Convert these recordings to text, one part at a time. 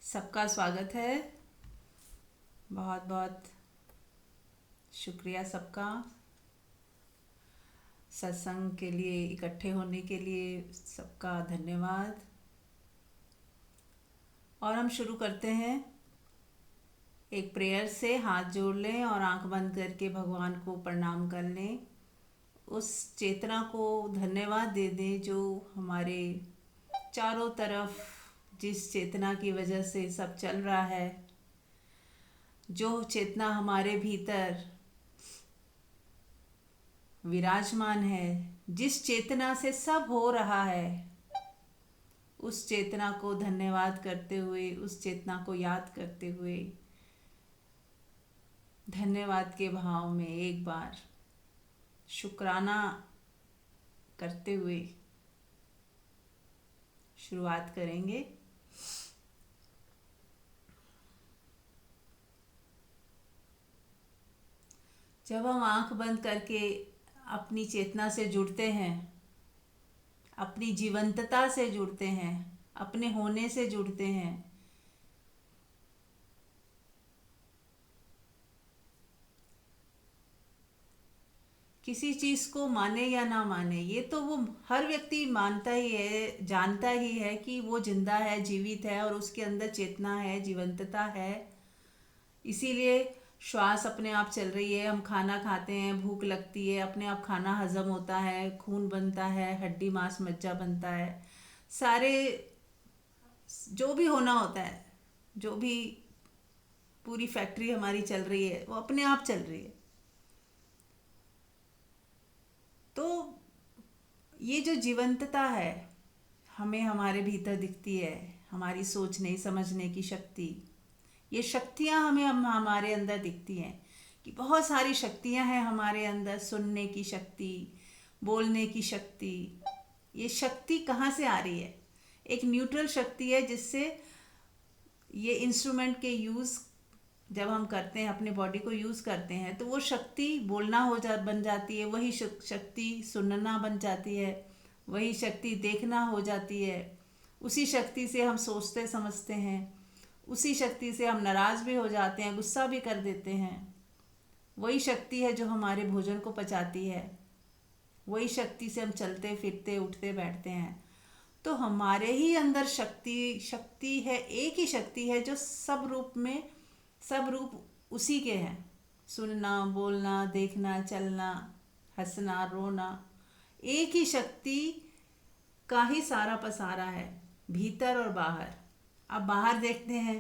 सबका स्वागत है। बहुत बहुत शुक्रिया सबका सत्संग के लिए इकट्ठे होने के लिए सबका धन्यवाद। और हम शुरू करते हैं एक प्रेयर से। हाथ जोड़ लें और आंख बंद करके भगवान को प्रणाम कर लें। उस चेतना को धन्यवाद दे दें जो हमारे चारों तरफ, जिस चेतना की वजह से सब चल रहा है, जो चेतना हमारे भीतर विराजमान है, जिस चेतना से सब हो रहा है, उस चेतना को धन्यवाद करते हुए, उस चेतना को याद करते हुए, धन्यवाद के भाव में एक बार शुक्राना करते हुए शुरुआत करेंगे। जब हम आंख बंद करके अपनी चेतना से जुड़ते हैं, अपनी जीवंतता से जुड़ते हैं, अपने होने से जुड़ते हैं, किसी चीज़ को माने या ना माने, ये तो वो हर व्यक्ति मानता ही है, जानता ही है कि वो जिंदा है, जीवित है और उसके अंदर चेतना है, जीवंतता है। इसीलिए श्वास अपने आप चल रही है, हम खाना खाते हैं, भूख लगती है, अपने आप खाना हजम होता है, खून बनता है, हड्डी मांस मज्जा बनता है, सारे जो भी होना होता है, जो भी पूरी फैक्ट्री हमारी चल रही है वो अपने आप चल रही है। तो ये जो जीवंतता है हमें हमारे भीतर दिखती है, हमारी सोचने समझने की शक्ति, ये शक्तियाँ हमें हमारे अंदर दिखती हैं कि बहुत सारी शक्तियाँ हैं हमारे अंदर। सुनने की शक्ति, बोलने की शक्ति, ये शक्ति कहाँ से आ रही है? एक न्यूट्रल शक्ति है जिससे ये इंस्ट्रूमेंट के यूज़ जब हम करते हैं, अपने बॉडी को यूज़ करते हैं, तो वो शक्ति बोलना बन जाती है, वही शक्ति सुनना बन जाती है, वही शक्ति देखना हो जाती है, उसी शक्ति से हम सोचते समझते हैं, उसी शक्ति से हम नाराज़ भी हो जाते हैं, गुस्सा भी कर देते हैं। वही शक्ति है जो हमारे भोजन को पचाती है, वही शक्ति से हम चलते फिरते उठते बैठते हैं। तो हमारे ही अंदर शक्ति है, एक ही शक्ति है जो सब रूप में, सब रूप उसी के हैं। सुनना, बोलना, देखना, चलना, हंसना, रोना, एक ही शक्ति का ही सारा पसारा है, भीतर और बाहर। अब बाहर देखते हैं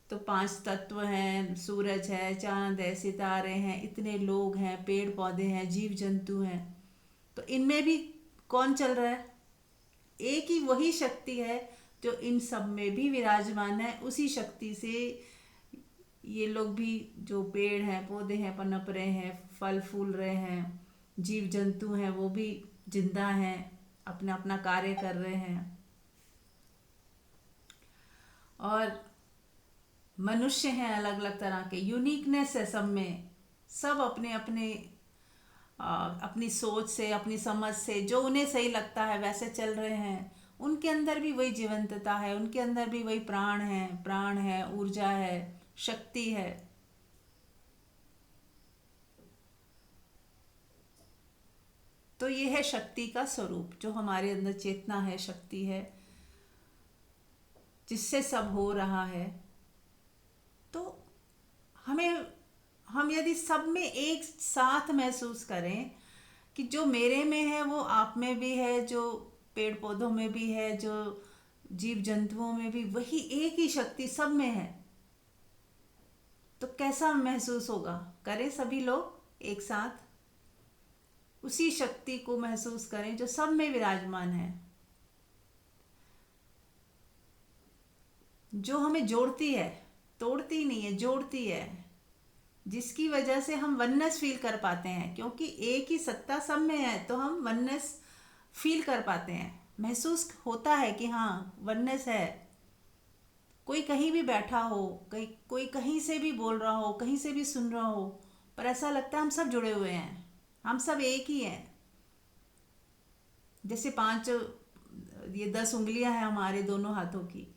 तो 5 तत्व हैं, सूरज है, चांद है, सितारे हैं, इतने लोग हैं, पेड़ पौधे हैं, जीव जंतु हैं। तो इनमें भी कौन चल रहा है? एक ही वही शक्ति है जो इन सब में भी विराजमान है। उसी शक्ति से ये लोग भी, जो पेड़ हैं, पौधे हैं, पनप रहे हैं, फल फूल रहे हैं, जीव जंतु हैं, वो भी जिंदा हैं, अपना अपना कार्य कर रहे हैं। और मनुष्य हैं अलग अलग तरह के, यूनिकनेस है सब में, सब अपने अपने अपनी सोच से, अपनी समझ से, जो उन्हें सही लगता है वैसे चल रहे हैं। उनके अंदर भी वही जीवंतता है, उनके अंदर भी वही प्राण है, ऊर्जा है, शक्ति है। तो ये है शक्ति का स्वरूप, जो हमारे अंदर चेतना है, शक्ति है, जिससे सब हो रहा है। तो हम यदि सब में एक साथ महसूस करें कि जो मेरे में है वो आप में भी है, जो पेड़ पौधों में भी है, जो जीव जंतुओं में भी वही एक ही शक्ति सब में है, तो कैसा महसूस होगा? करें सभी लोग एक साथ उसी शक्ति को महसूस करें जो सब में विराजमान है, जो हमें जोड़ती है, तोड़ती नहीं है, जोड़ती है, जिसकी वजह से हम वननेस फील कर पाते हैं। क्योंकि एक ही सत्ता सब में है तो हम वननेस फील कर पाते हैं, महसूस होता है कि हाँ वननेस है। कोई कहीं भी बैठा हो, कोई कहीं से भी बोल रहा हो, कहीं से भी सुन रहा हो, पर ऐसा लगता है हम सब जुड़े हुए हैं, हम सब एक ही हैं। जैसे 5 ये 10 उंगलियां हैं हमारे दोनों हाथों की,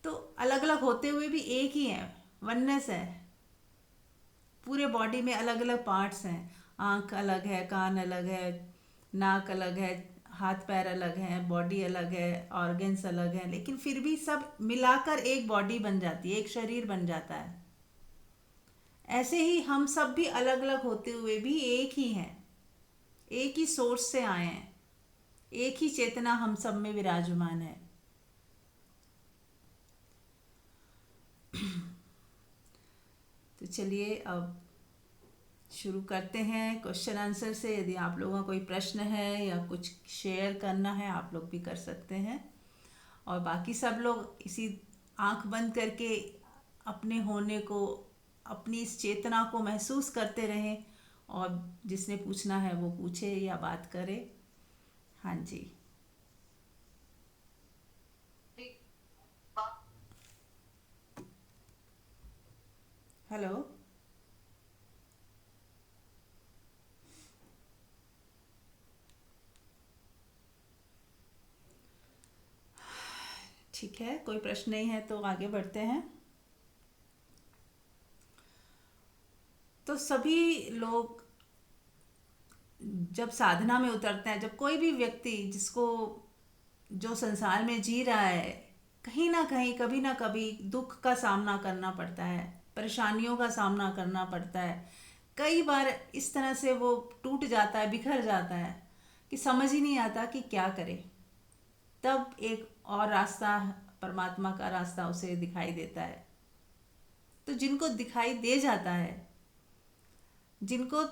तो तो अलग अलग होते हुए भी एक ही है, वननेस है। पूरे बॉडी में अलग अलग पार्ट्स हैं। आँख अलग है, कान अलग है, नाक अलग है, हाथ पैर अलग हैं, बॉडी अलग है, ऑर्गन्स अलग हैं, लेकिन फिर भी सब मिलाकर एक बॉडी बन जाती है, एक शरीर बन जाता है। ऐसे ही हम सब भी अलग अलग होते हुए भी एक ही हैं, एक ही सोर्स से आए हैं, एक ही चेतना हम सब में विराजमान है। तो चलिए अब शुरू करते हैं क्वेश्चन आंसर से। यदि आप लोगों का कोई प्रश्न है या कुछ शेयर करना है, आप लोग भी कर सकते हैं। और बाकी सब लोग इसी आंख बंद करके अपने होने को, अपनी इस चेतना को महसूस करते रहें। और जिसने पूछना है वो पूछे या बात करे। हाँ जी। हेलो। ठीक है, कोई प्रश्न नहीं है तो आगे बढ़ते हैं। तो सभी लोग जब साधना में उतरते हैं, जब कोई भी व्यक्ति जिसको जो संसार में जी रहा है, कहीं ना कहीं कभी ना कभी दुख का सामना करना पड़ता है, परेशानियों का सामना करना पड़ता है। कई बार इस तरह से वो टूट जाता है, बिखर जाता है कि समझ ही नहीं आता कि क्या करे। तब एक और रास्ता, परमात्मा का रास्ता उसे दिखाई देता है। तो जिनको दिखाई दे जाता है, जिनको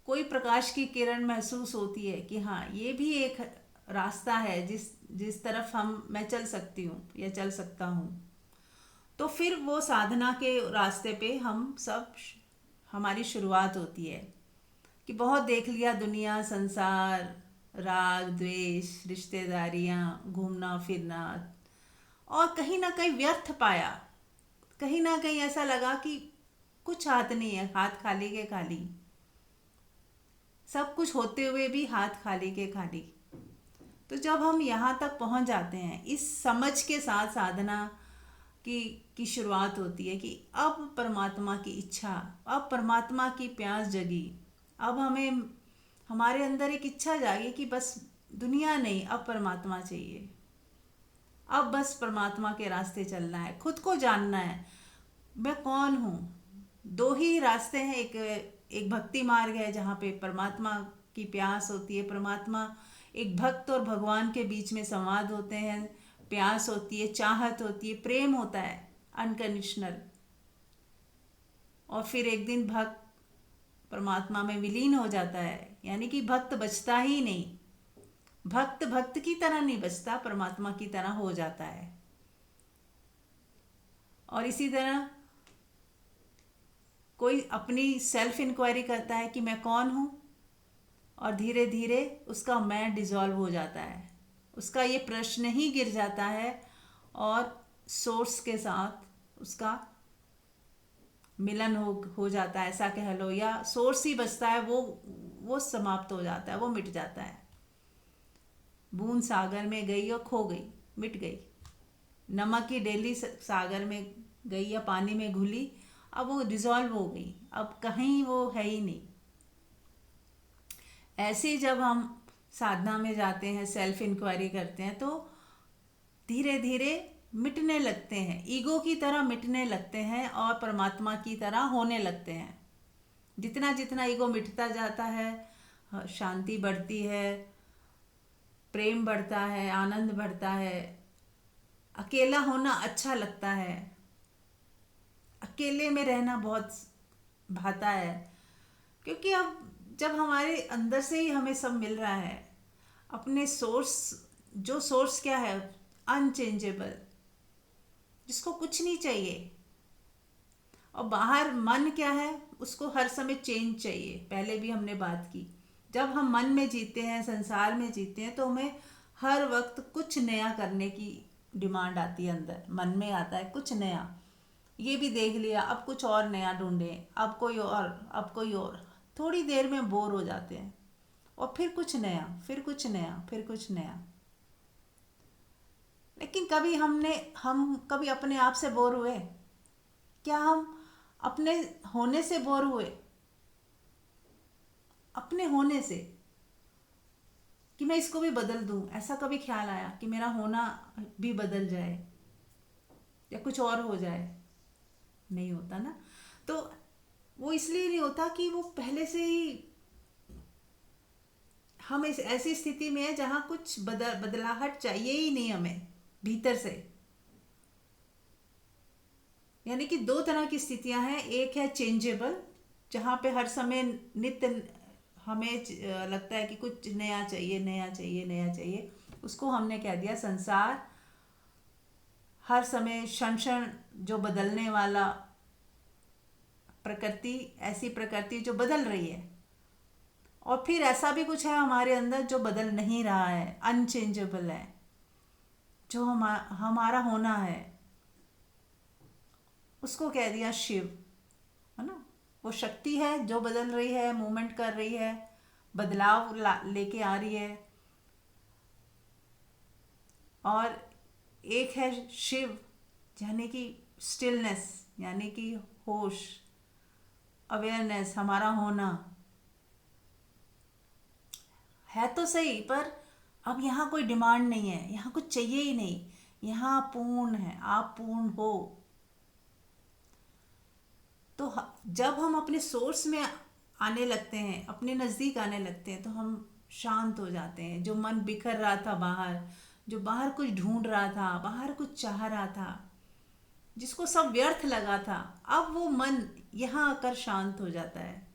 कोई प्रकाश की किरण महसूस होती है कि हाँ, ये भी एक रास्ता है जिस जिस तरफ मैं चल सकती हूँ या चल सकता हूँ, तो फिर वो साधना के रास्ते पे हमारी शुरुआत होती है। कि बहुत देख लिया दुनिया, संसार, राग द्वेष, रिश्तेदारियाँ, घूमना फिरना, और कहीं ना कहीं व्यर्थ पाया। कहीं ना कहीं ऐसा लगा कि कुछ हाथ नहीं है, हाथ खाली के खाली। सब कुछ होते हुए भी हाथ खाली के खाली। तो जब हम यहाँ तक पहुँच जाते हैं, इस समझ के साथ साधना की शुरुआत होती है कि अब परमात्मा की इच्छा, अब परमात्मा की प्यास जगी। अब हमें, हमारे अंदर एक इच्छा जागी कि बस दुनिया नहीं, अब परमात्मा चाहिए। अब बस परमात्मा के रास्ते चलना है, खुद को जानना है, मैं कौन हूँ। दो ही रास्ते हैं, एक एक भक्ति मार्ग है जहाँ पे परमात्मा की प्यास होती है। परमात्मा, एक भक्त और भगवान के बीच में संवाद होते हैं, प्यास होती है, चाहत होती है, प्रेम होता है अनकंडीशनल। और फिर एक दिन भक्त परमात्मा में विलीन हो जाता है, यानी कि भक्त बचता ही नहीं। भक्त भक्त की तरह नहीं बचता, परमात्मा की तरह हो जाता है। और इसी तरह कोई अपनी सेल्फ इंक्वायरी करता है कि मैं कौन हूँ, और धीरे धीरे उसका मैं डिजॉल्व हो जाता है, उसका ये प्रश्न ही गिर जाता है, और सोर्स के साथ उसका मिलन हो जाता है, ऐसा कह लो। या सोर्स ही बचता है, वो समाप्त हो जाता है, वो मिट जाता है। बूंद सागर में गई और खो गई, मिट गई। नमक की डेली सागर में गई या पानी में घुली, अब वो डिजॉल्व हो गई, अब कहीं वो है ही नहीं। ऐसे ही जब हम साधना में जाते हैं, सेल्फ इंक्वायरी करते हैं, तो धीरे धीरे मिटने लगते हैं, ईगो की तरह मिटने लगते हैं और परमात्मा की तरह होने लगते हैं। जितना जितना ईगो मिटता जाता है, शांति बढ़ती है, प्रेम बढ़ता है, आनंद बढ़ता है, अकेला होना अच्छा लगता है, अकेले में रहना बहुत भाता है। क्योंकि अब जब हमारे अंदर से ही हमें सब मिल रहा है, अपने सोर्स, जो सोर्स क्या है, अनचेंजेबल, जिसको कुछ नहीं चाहिए। और बाहर मन क्या है, उसको हर समय चेंज चाहिए। पहले भी हमने बात की, जब हम मन में जीते हैं, संसार में जीते हैं, तो हमें हर वक्त कुछ नया करने की डिमांड आती है। अंदर मन में आता है कुछ नया, ये भी देख लिया, अब कुछ और नया ढूंढें, अब कोई और, अब कोई और। थोड़ी देर में बोर हो जाते हैं, और फिर कुछ नया, फिर कुछ नया, फिर कुछ नया। लेकिन हम कभी अपने आप से बोर हुए? क्या हम अपने होने से बोर हुए? अपने होने से, कि मैं इसको भी बदल दूं, ऐसा कभी ख्याल आया कि मेरा होना भी बदल जाए या कुछ और हो जाए? नहीं होता ना। तो वो इसलिए नहीं होता कि वो पहले से ही हम इस ऐसी स्थिति में है जहाँ कुछ बदलाहट चाहिए ही नहीं हमें भीतर से। यानी कि दो तरह की स्थितियां हैं। एक है चेंजेबल, जहाँ पे हर समय नित्य हमें लगता है कि कुछ नया चाहिए, नया चाहिए, नया चाहिए। उसको हमने कह दिया संसार। हर समय क्षण क्षण जो बदलने वाला प्रकृति, ऐसी प्रकृति जो बदल रही है। और फिर ऐसा भी कुछ है हमारे अंदर जो बदल नहीं रहा है, अनचेंजेबल है, जो हमारा होना है। उसको कह दिया शिव, है ना। वो शक्ति है जो बदल रही है, मूवमेंट कर रही है, बदलाव लेके आ रही है। और एक है शिव, यानी कि स्टिलनेस, यानी कि होश, अवेयरनेस, हमारा होना है तो सही, पर अब यहाँ कोई डिमांड नहीं है, यहाँ कुछ चाहिए ही नहीं। यहाँ पूर्ण है, आप पूर्ण हो। तो जब हम अपने सोर्स में आने लगते हैं, अपने नज़दीक आने लगते हैं, तो हम शांत हो जाते हैं। जो मन बिखर रहा था बाहर, जो बाहर कुछ ढूंढ रहा था, बाहर कुछ चाह रहा था, जिसको सब व्यर्थ लगा था, अब वो मन यहाँ आकर शांत हो जाता है।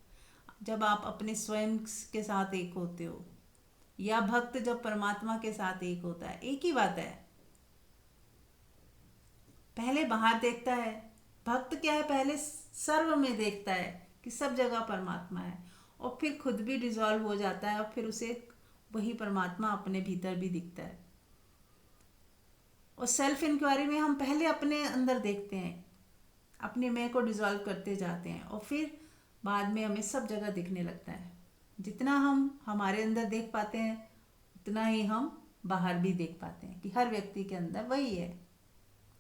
जब आप अपने स्वयं के साथ एक होते हो, या भक्त जब परमात्मा के साथ एक होता है, एक ही बात है। पहले बाहर देखता है, भक्त क्या है, पहले सर्व में देखता है कि सब जगह परमात्मा है, और फिर खुद भी डिजॉल्व हो जाता है, और फिर उसे वही परमात्मा अपने भीतर भी दिखता है। और सेल्फ इंक्वायरी में हम पहले अपने अंदर देखते हैं, अपने मैं को डिजॉल्व करते जाते हैं, और फिर बाद में हमें सब जगह दिखने लगता है। जितना हम हमारे अंदर देख पाते हैं, उतना ही हम बाहर भी देख पाते हैं कि हर व्यक्ति के अंदर वही है।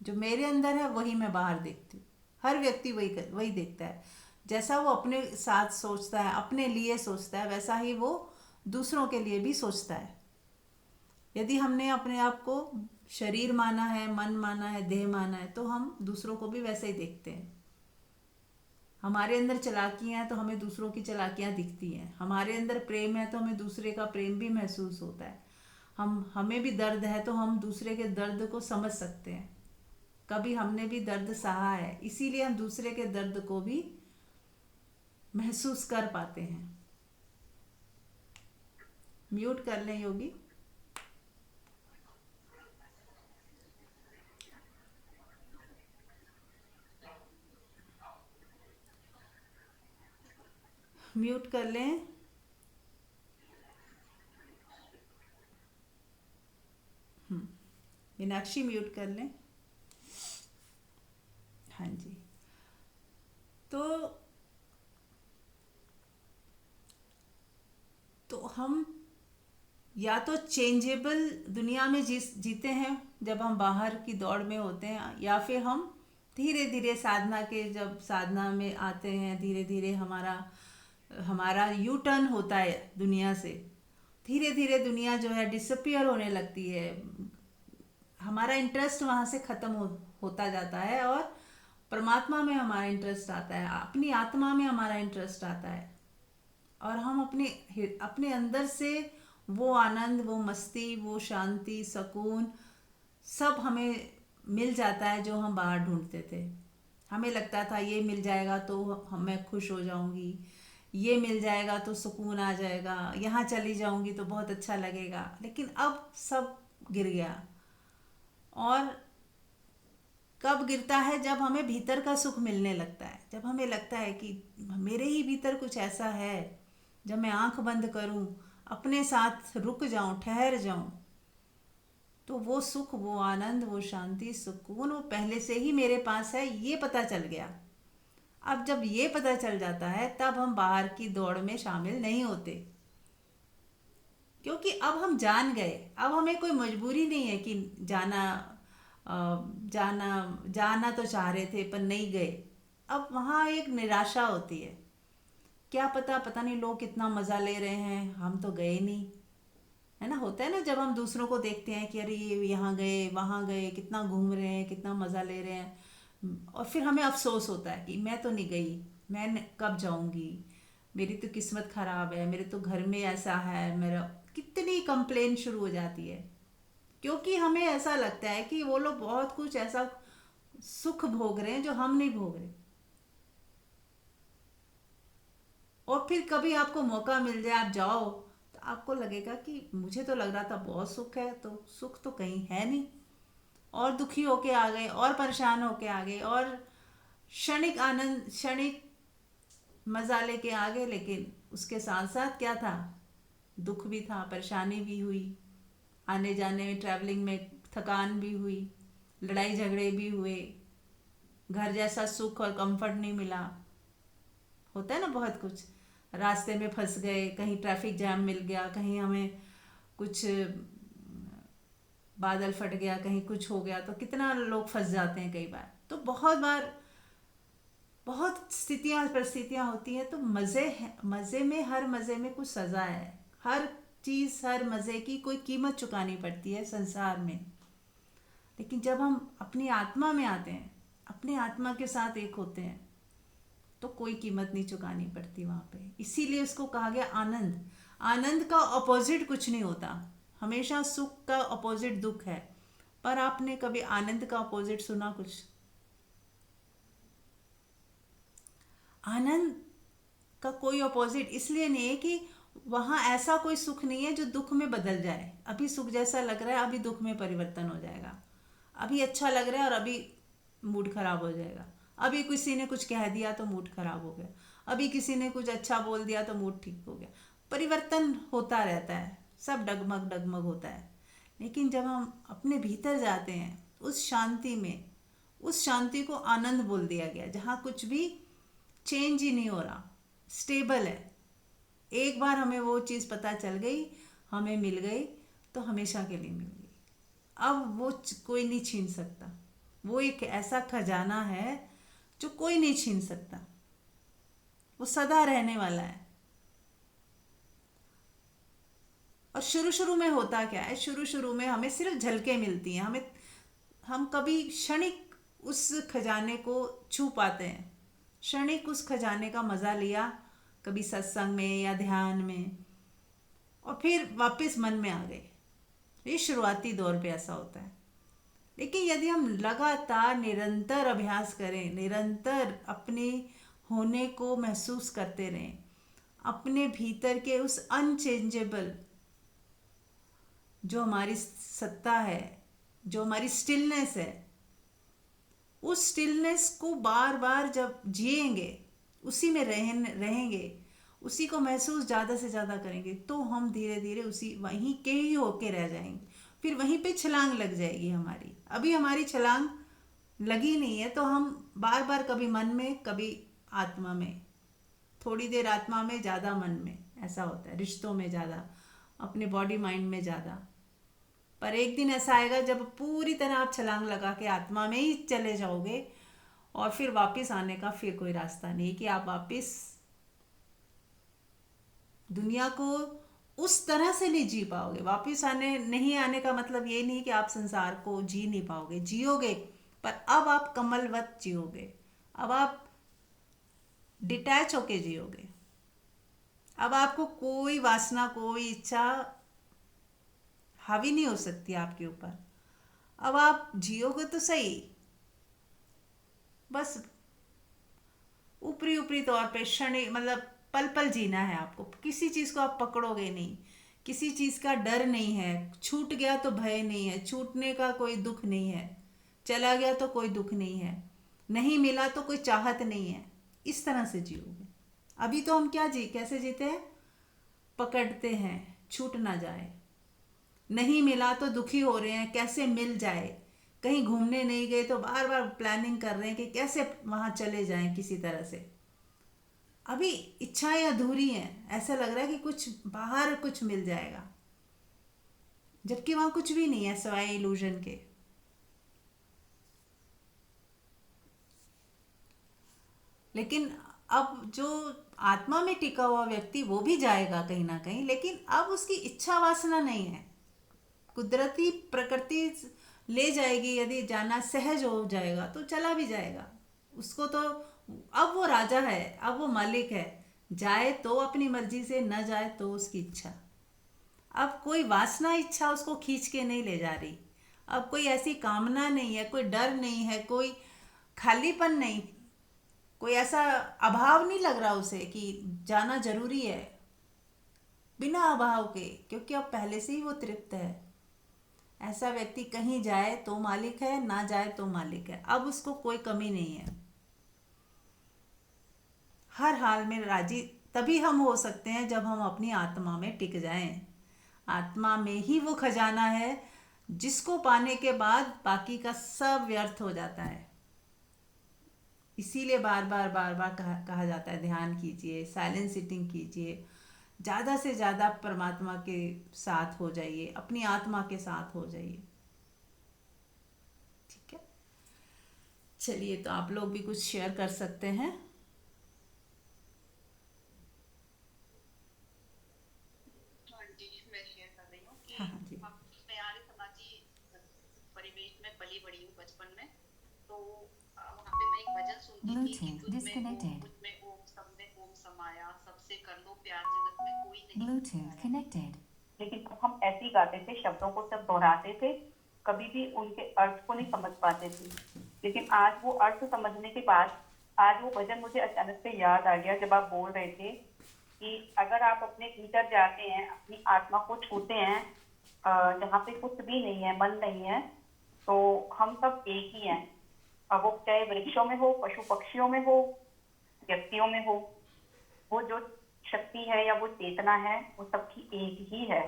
जो मेरे अंदर है वही मैं बाहर देखती हूँ। हर व्यक्ति वही देखता है। जैसा वो अपने साथ सोचता है, अपने लिए सोचता है, वैसा ही वो दूसरों के लिए भी सोचता है। यदि हमने अपने आप को शरीर माना है, मन माना है, देह माना है, तो हम दूसरों को भी वैसे ही देखते हैं। हमारे अंदर चालाकियाँ हैं तो हमें दूसरों की चालाकियाँ दिखती हैं। हमारे अंदर प्रेम है तो हमें दूसरे का प्रेम भी महसूस होता है। हमें भी दर्द है तो हम दूसरे के दर्द को समझ सकते हैं। कभी हमने भी दर्द सहा है, इसीलिए हम दूसरे के दर्द को भी महसूस कर पाते हैं। म्यूट कर लें योगी। म्यूट कर लें। मीनाक्षी म्यूट कर लें। हाँ जी। तो हम या तो चेंजेबल दुनिया में जीते हैं जब हम बाहर की दौड़ में होते हैं, या फिर हम धीरे धीरे साधना के, जब साधना में आते हैं, धीरे धीरे हमारा हमारा यू टर्न होता है दुनिया से। धीरे धीरे दुनिया जो है डिसअपियर होने लगती है, हमारा इंटरेस्ट वहाँ से ख़त्म होता जाता है, और परमात्मा में हमारा इंटरेस्ट आता है, अपनी आत्मा में हमारा इंटरेस्ट आता है। और हम अपने अंदर से वो आनंद, वो मस्ती, वो शांति, सुकून सब हमें मिल जाता है जो हम बाहर ढूंढते थे। हमें लगता था ये मिल जाएगा तो मैं खुश हो जाऊंगी, ये मिल जाएगा तो सुकून आ जाएगा, यहाँ चली जाऊंगी तो बहुत अच्छा लगेगा। लेकिन अब सब गिर गया। और कब गिरता है? जब हमें भीतर का सुख मिलने लगता है, जब हमें लगता है कि मेरे ही भीतर कुछ ऐसा है। जब मैं आंख बंद करूं, अपने साथ रुक जाऊं, ठहर जाऊं, तो वो सुख, वो आनंद, वो शांति, सुकून वो पहले से ही मेरे पास है, ये पता चल गया। अब जब ये पता चल जाता है, तब हम बाहर की दौड़ में शामिल नहीं होते, क्योंकि अब हम जान गए। अब हमें कोई मजबूरी नहीं है कि जाना जाना जाना तो चाह रहे थे पर नहीं गए। अब वहाँ एक निराशा होती है, क्या पता, पता नहीं लोग कितना मज़ा ले रहे हैं, हम तो गए नहीं। है ना, होता है ना, जब हम दूसरों को देखते हैं कि अरे ये यहाँ गए वहाँ गए, कितना घूम रहे हैं, कितना मज़ा ले रहे हैं, और फिर हमें अफसोस होता है कि मैं तो नहीं गई, कब जाऊँगी, मेरी तो किस्मत ख़राब है, मेरे तो घर में ऐसा है, मेरा कितनी कंप्लेन शुरू हो जाती है। क्योंकि हमें ऐसा लगता है कि वो लोग बहुत कुछ ऐसा सुख भोग रहे हैं जो हम नहीं भोग रहे। और फिर कभी आपको मौका मिल जाए, आप जाओ, तो आपको लगेगा कि मुझे तो लग रहा था बहुत सुख है, तो सुख तो कहीं है नहीं। और दुखी होके आ गए और परेशान होके आ गए और क्षणिक आनंद, क्षणिक मजा लेके आ गए, लेकिन उसके साथ साथ क्या था, दुख भी था, परेशानी भी हुई, आने जाने में ट्रैवलिंग में थकान भी हुई, लड़ाई झगड़े भी हुए, घर जैसा सुख और कंफर्ट नहीं मिला। होता है ना बहुत कुछ, रास्ते में फंस गए, कहीं ट्रैफिक जैम मिल गया, कहीं हमें कुछ बादल फट गया, कहीं कुछ हो गया, तो कितना लोग फंस जाते हैं कई बार। तो बहुत बार बहुत स्थितियां परिस्थितियां होती हैं। तो मज़े हैं, मज़े में, हर मज़े में कुछ सज़ा है। हर चीज़, हर मज़े की कोई कीमत चुकानी पड़ती है संसार में। लेकिन जब हम अपनी आत्मा में आते हैं, अपनी आत्मा के साथ एक होते हैं, तो कोई कीमत नहीं चुकानी पड़ती वहाँ पे। इसीलिए उसको कहा गया आनंद। आनंद का अपोजिट कुछ नहीं होता, हमेशा सुख का अपोजिट दुख है। पर आपने कभी आनंद का अपोजिट सुना कुछ? आनंद का कोई अपोजिट इसलिए नहीं है कि वहाँ ऐसा कोई सुख नहीं है जो दुख में बदल जाए। अभी सुख जैसा लग रहा है, अभी दुख में परिवर्तन हो जाएगा। अभी अच्छा लग रहा है और अभी मूड खराब हो जाएगा। अभी किसी ने कुछ कह दिया तो मूड खराब हो गया, अभी किसी ने कुछ अच्छा बोल दिया तो मूड ठीक हो गया। परिवर्तन होता रहता है, सब डगमग डगमग होता है। लेकिन जब हम अपने भीतर जाते हैं उस शांति में, उस शांति को आनंद बोल दिया गया, जहाँ कुछ भी चेंज ही नहीं हो रहा, स्टेबल है। एक बार हमें वो चीज़ पता चल गई, हमें मिल गई, तो हमेशा के लिए मिल गई। अब वो कोई नहीं छीन सकता। वो एक ऐसा खजाना है जो कोई नहीं छीन सकता, वो सदा रहने वाला है। और शुरू शुरू में होता क्या है, शुरू शुरू में हमें सिर्फ झलकें मिलती हैं, हमें, हम कभी क्षणिक उस खजाने को छू पाते हैं, क्षणिक उस खजाने का मज़ा लिया, कभी सत्संग में या ध्यान में, और फिर वापस मन में आ गए। ये शुरुआती दौर पे ऐसा होता है। लेकिन यदि हम लगातार निरंतर अभ्यास करें, निरंतर अपने होने को महसूस करते रहें, अपने भीतर के उस अनचेंजेबल जो हमारी सत्ता है, जो हमारी स्टिलनेस है, उस स्टिलनेस को बार बार जब जिएंगे, उसी में रहेंगे, उसी को महसूस ज़्यादा से ज़्यादा करेंगे, तो हम धीरे धीरे उसी वहीं के ही होके रह जाएंगे। फिर वहीं पे छलांग लग जाएगी हमारी। अभी हमारी छलांग लगी नहीं है, तो हम बार बार कभी मन में, कभी आत्मा में, थोड़ी देर आत्मा में, ज़्यादा मन में, ऐसा होता है। रिश्तों में ज़्यादा, अपने बॉडी माइंड में ज़्यादा। पर एक दिन ऐसा आएगा जब पूरी तरह आप छलांग लगा के आत्मा में ही चले जाओगे, और फिर वापस आने का फिर कोई रास्ता नहीं कि आप वापस दुनिया को उस तरह से नहीं जी पाओगे। वापस आने नहीं आने का मतलब ये नहीं कि आप संसार को जी नहीं पाओगे, जियोगे, पर अब आप कमलवत जियोगे। अब आप डिटैच होके जियोगे। अब आपको कोई वासना, कोई इच्छा हावी नहीं हो सकती आपके ऊपर। अब आप जियोगे तो सही, बस ऊपरी ऊपरी तौर पे क्षणिक, मतलब पल पल जीना है आपको। किसी चीज़ को आप पकड़ोगे नहीं, किसी चीज़ का डर नहीं है, छूट गया तो भय नहीं है, छूटने का कोई दुख नहीं है, चला गया तो कोई दुख नहीं है, नहीं मिला तो कोई चाहत नहीं है। इस तरह से जियोगे। अभी तो हम क्या कैसे जीते हैं, पकड़ते हैं छूट ना जाए, नहीं मिला तो दुखी हो रहे हैं कैसे मिल जाए, कहीं घूमने नहीं गए तो बार बार प्लानिंग कर रहे हैं कि कैसे वहाँ चले जाएं किसी तरह से। अभी इच्छाएं अधूरी हैं, ऐसा लग रहा है कि कुछ बाहर कुछ मिल जाएगा, जबकि वहाँ कुछ भी नहीं है सिवाय इल्यूजन के। लेकिन अब जो आत्मा में टिका हुआ व्यक्ति वो भी जाएगा कहीं ना कहीं, लेकिन अब उसकी इच्छा वासना नहीं है। कुदरती प्रकृति ले जाएगी, यदि जाना सहज हो जाएगा तो चला भी जाएगा। उसको तो अब वो राजा है, अब वो मालिक है। जाए तो अपनी मर्जी से, न जाए तो उसकी इच्छा। अब कोई वासना इच्छा उसको खींच के नहीं ले जा रही। अब कोई ऐसी कामना नहीं है, कोई डर नहीं है, कोई खालीपन नहीं, कोई ऐसा अभाव नहीं लग रहा उसे कि जाना जरूरी है। बिना अभाव के, क्योंकि अब पहले से ही वो तृप्त है। ऐसा व्यक्ति कहीं जाए तो मालिक है, ना जाए तो मालिक है। अब उसको कोई कमी नहीं है। हर हाल में राजी तभी हम हो सकते हैं जब हम अपनी आत्मा में टिक जाएं। आत्मा में ही वो खजाना है जिसको पाने के बाद बाकी का सब व्यर्थ हो जाता है। इसीलिए बार बार बार बार कहा जाता है ध्यान कीजिए, साइलेंट सिटिंग कीजिए, ज़्यादा से ज़्यादा परमात्मा के साथ हो जाइए, अपनी आत्मा के साथ हो जाइए। ठीक है, चलिए, तो आप लोग भी कुछ शेयर कर सकते हैं। हाँ जी, मैं शेयर कर रही हूँ कि हाँ हाँ जी। मैं आर्य समाजी परिवेश में पली बड़ी हूँ बचपन में। तो वहाँ पे मैं एक भजन सुनती थी कि Bluetooth तुझ में ओम, disconnected. मुझ में ओम, सब में ओम समाया, सबसे कर लो प्यार, जगत में कोई नहीं Bluetooth आया। connected. लेकिन हम ऐसे ही गाते थे, शब्दों को सब दोहराते थे, कभी भी उनके अर्थ को नहीं समझ पाते थे। लेकिन आज वो अर्थ समझने के बाद आज वो भजन मुझे अचानक से याद आ गया जब आप बोल रहे थे कि अगर आप अपने भीतर जाते हैं, अपनी आत्मा को छूते हैं, जहाँ पे कुछ भी नहीं है, मन नहीं है, तो हम सब एक ही हैं। अब वो चाहे वृक्षों में हो, पशु पक्षियों में हो, व्यक्तियों में हो, वो जो शक्ति है या वो चेतना है, वो सबकी एक ही है।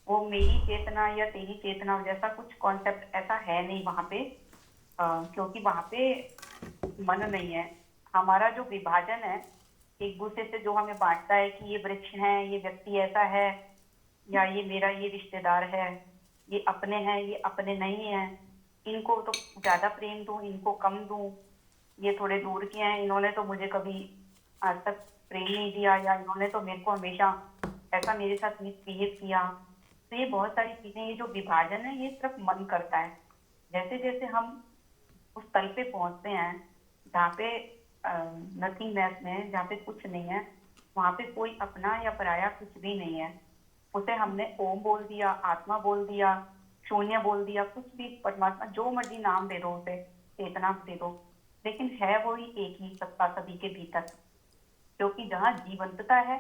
वो मेरी चेतना या तेरी चेतना जैसा कुछ कॉन्सेप्ट ऐसा है नहीं वहां पे। क्योंकि वहां पे मन नहीं है। हमारा जो विभाजन है एक दूसरे से, जो हमें बांटता है कि ये वृक्ष है, ये व्यक्ति ऐसा है, या ये मेरा ये रिश्तेदार है, ये अपने हैं, ये अपने नहीं है, इनको तो ज्यादा प्रेम दूं, इनको कम दूं, ये थोड़े दूर के हैं, इन्होंने तो मुझे कभी आज तक प्रेम नहीं दिया, या इन्होंने तो मेरे को हमेशा ऐसा मेरे साथ मिसबिहेव किया। तो ये बहुत सारी चीजें, ये जो विभाजन है ये सिर्फ मन करता है। जैसे जैसे हम उस तल पे पहुंचते हैं जहाँ पे नथिंगनेस में, जहाँ पे कुछ नहीं है, वहां पे कोई अपना या पराया कुछ भी नहीं है। उसे हमने ओम बोल दिया, आत्मा बोल दिया, शून्य बोल दिया, कुछ भी, परमात्मा, जो मर्जी नाम दे दो उसे, चेतना दे दो, लेकिन है वही एक ही सत्ता सभी के भीतर। क्योंकि जहाँ जीवंतता है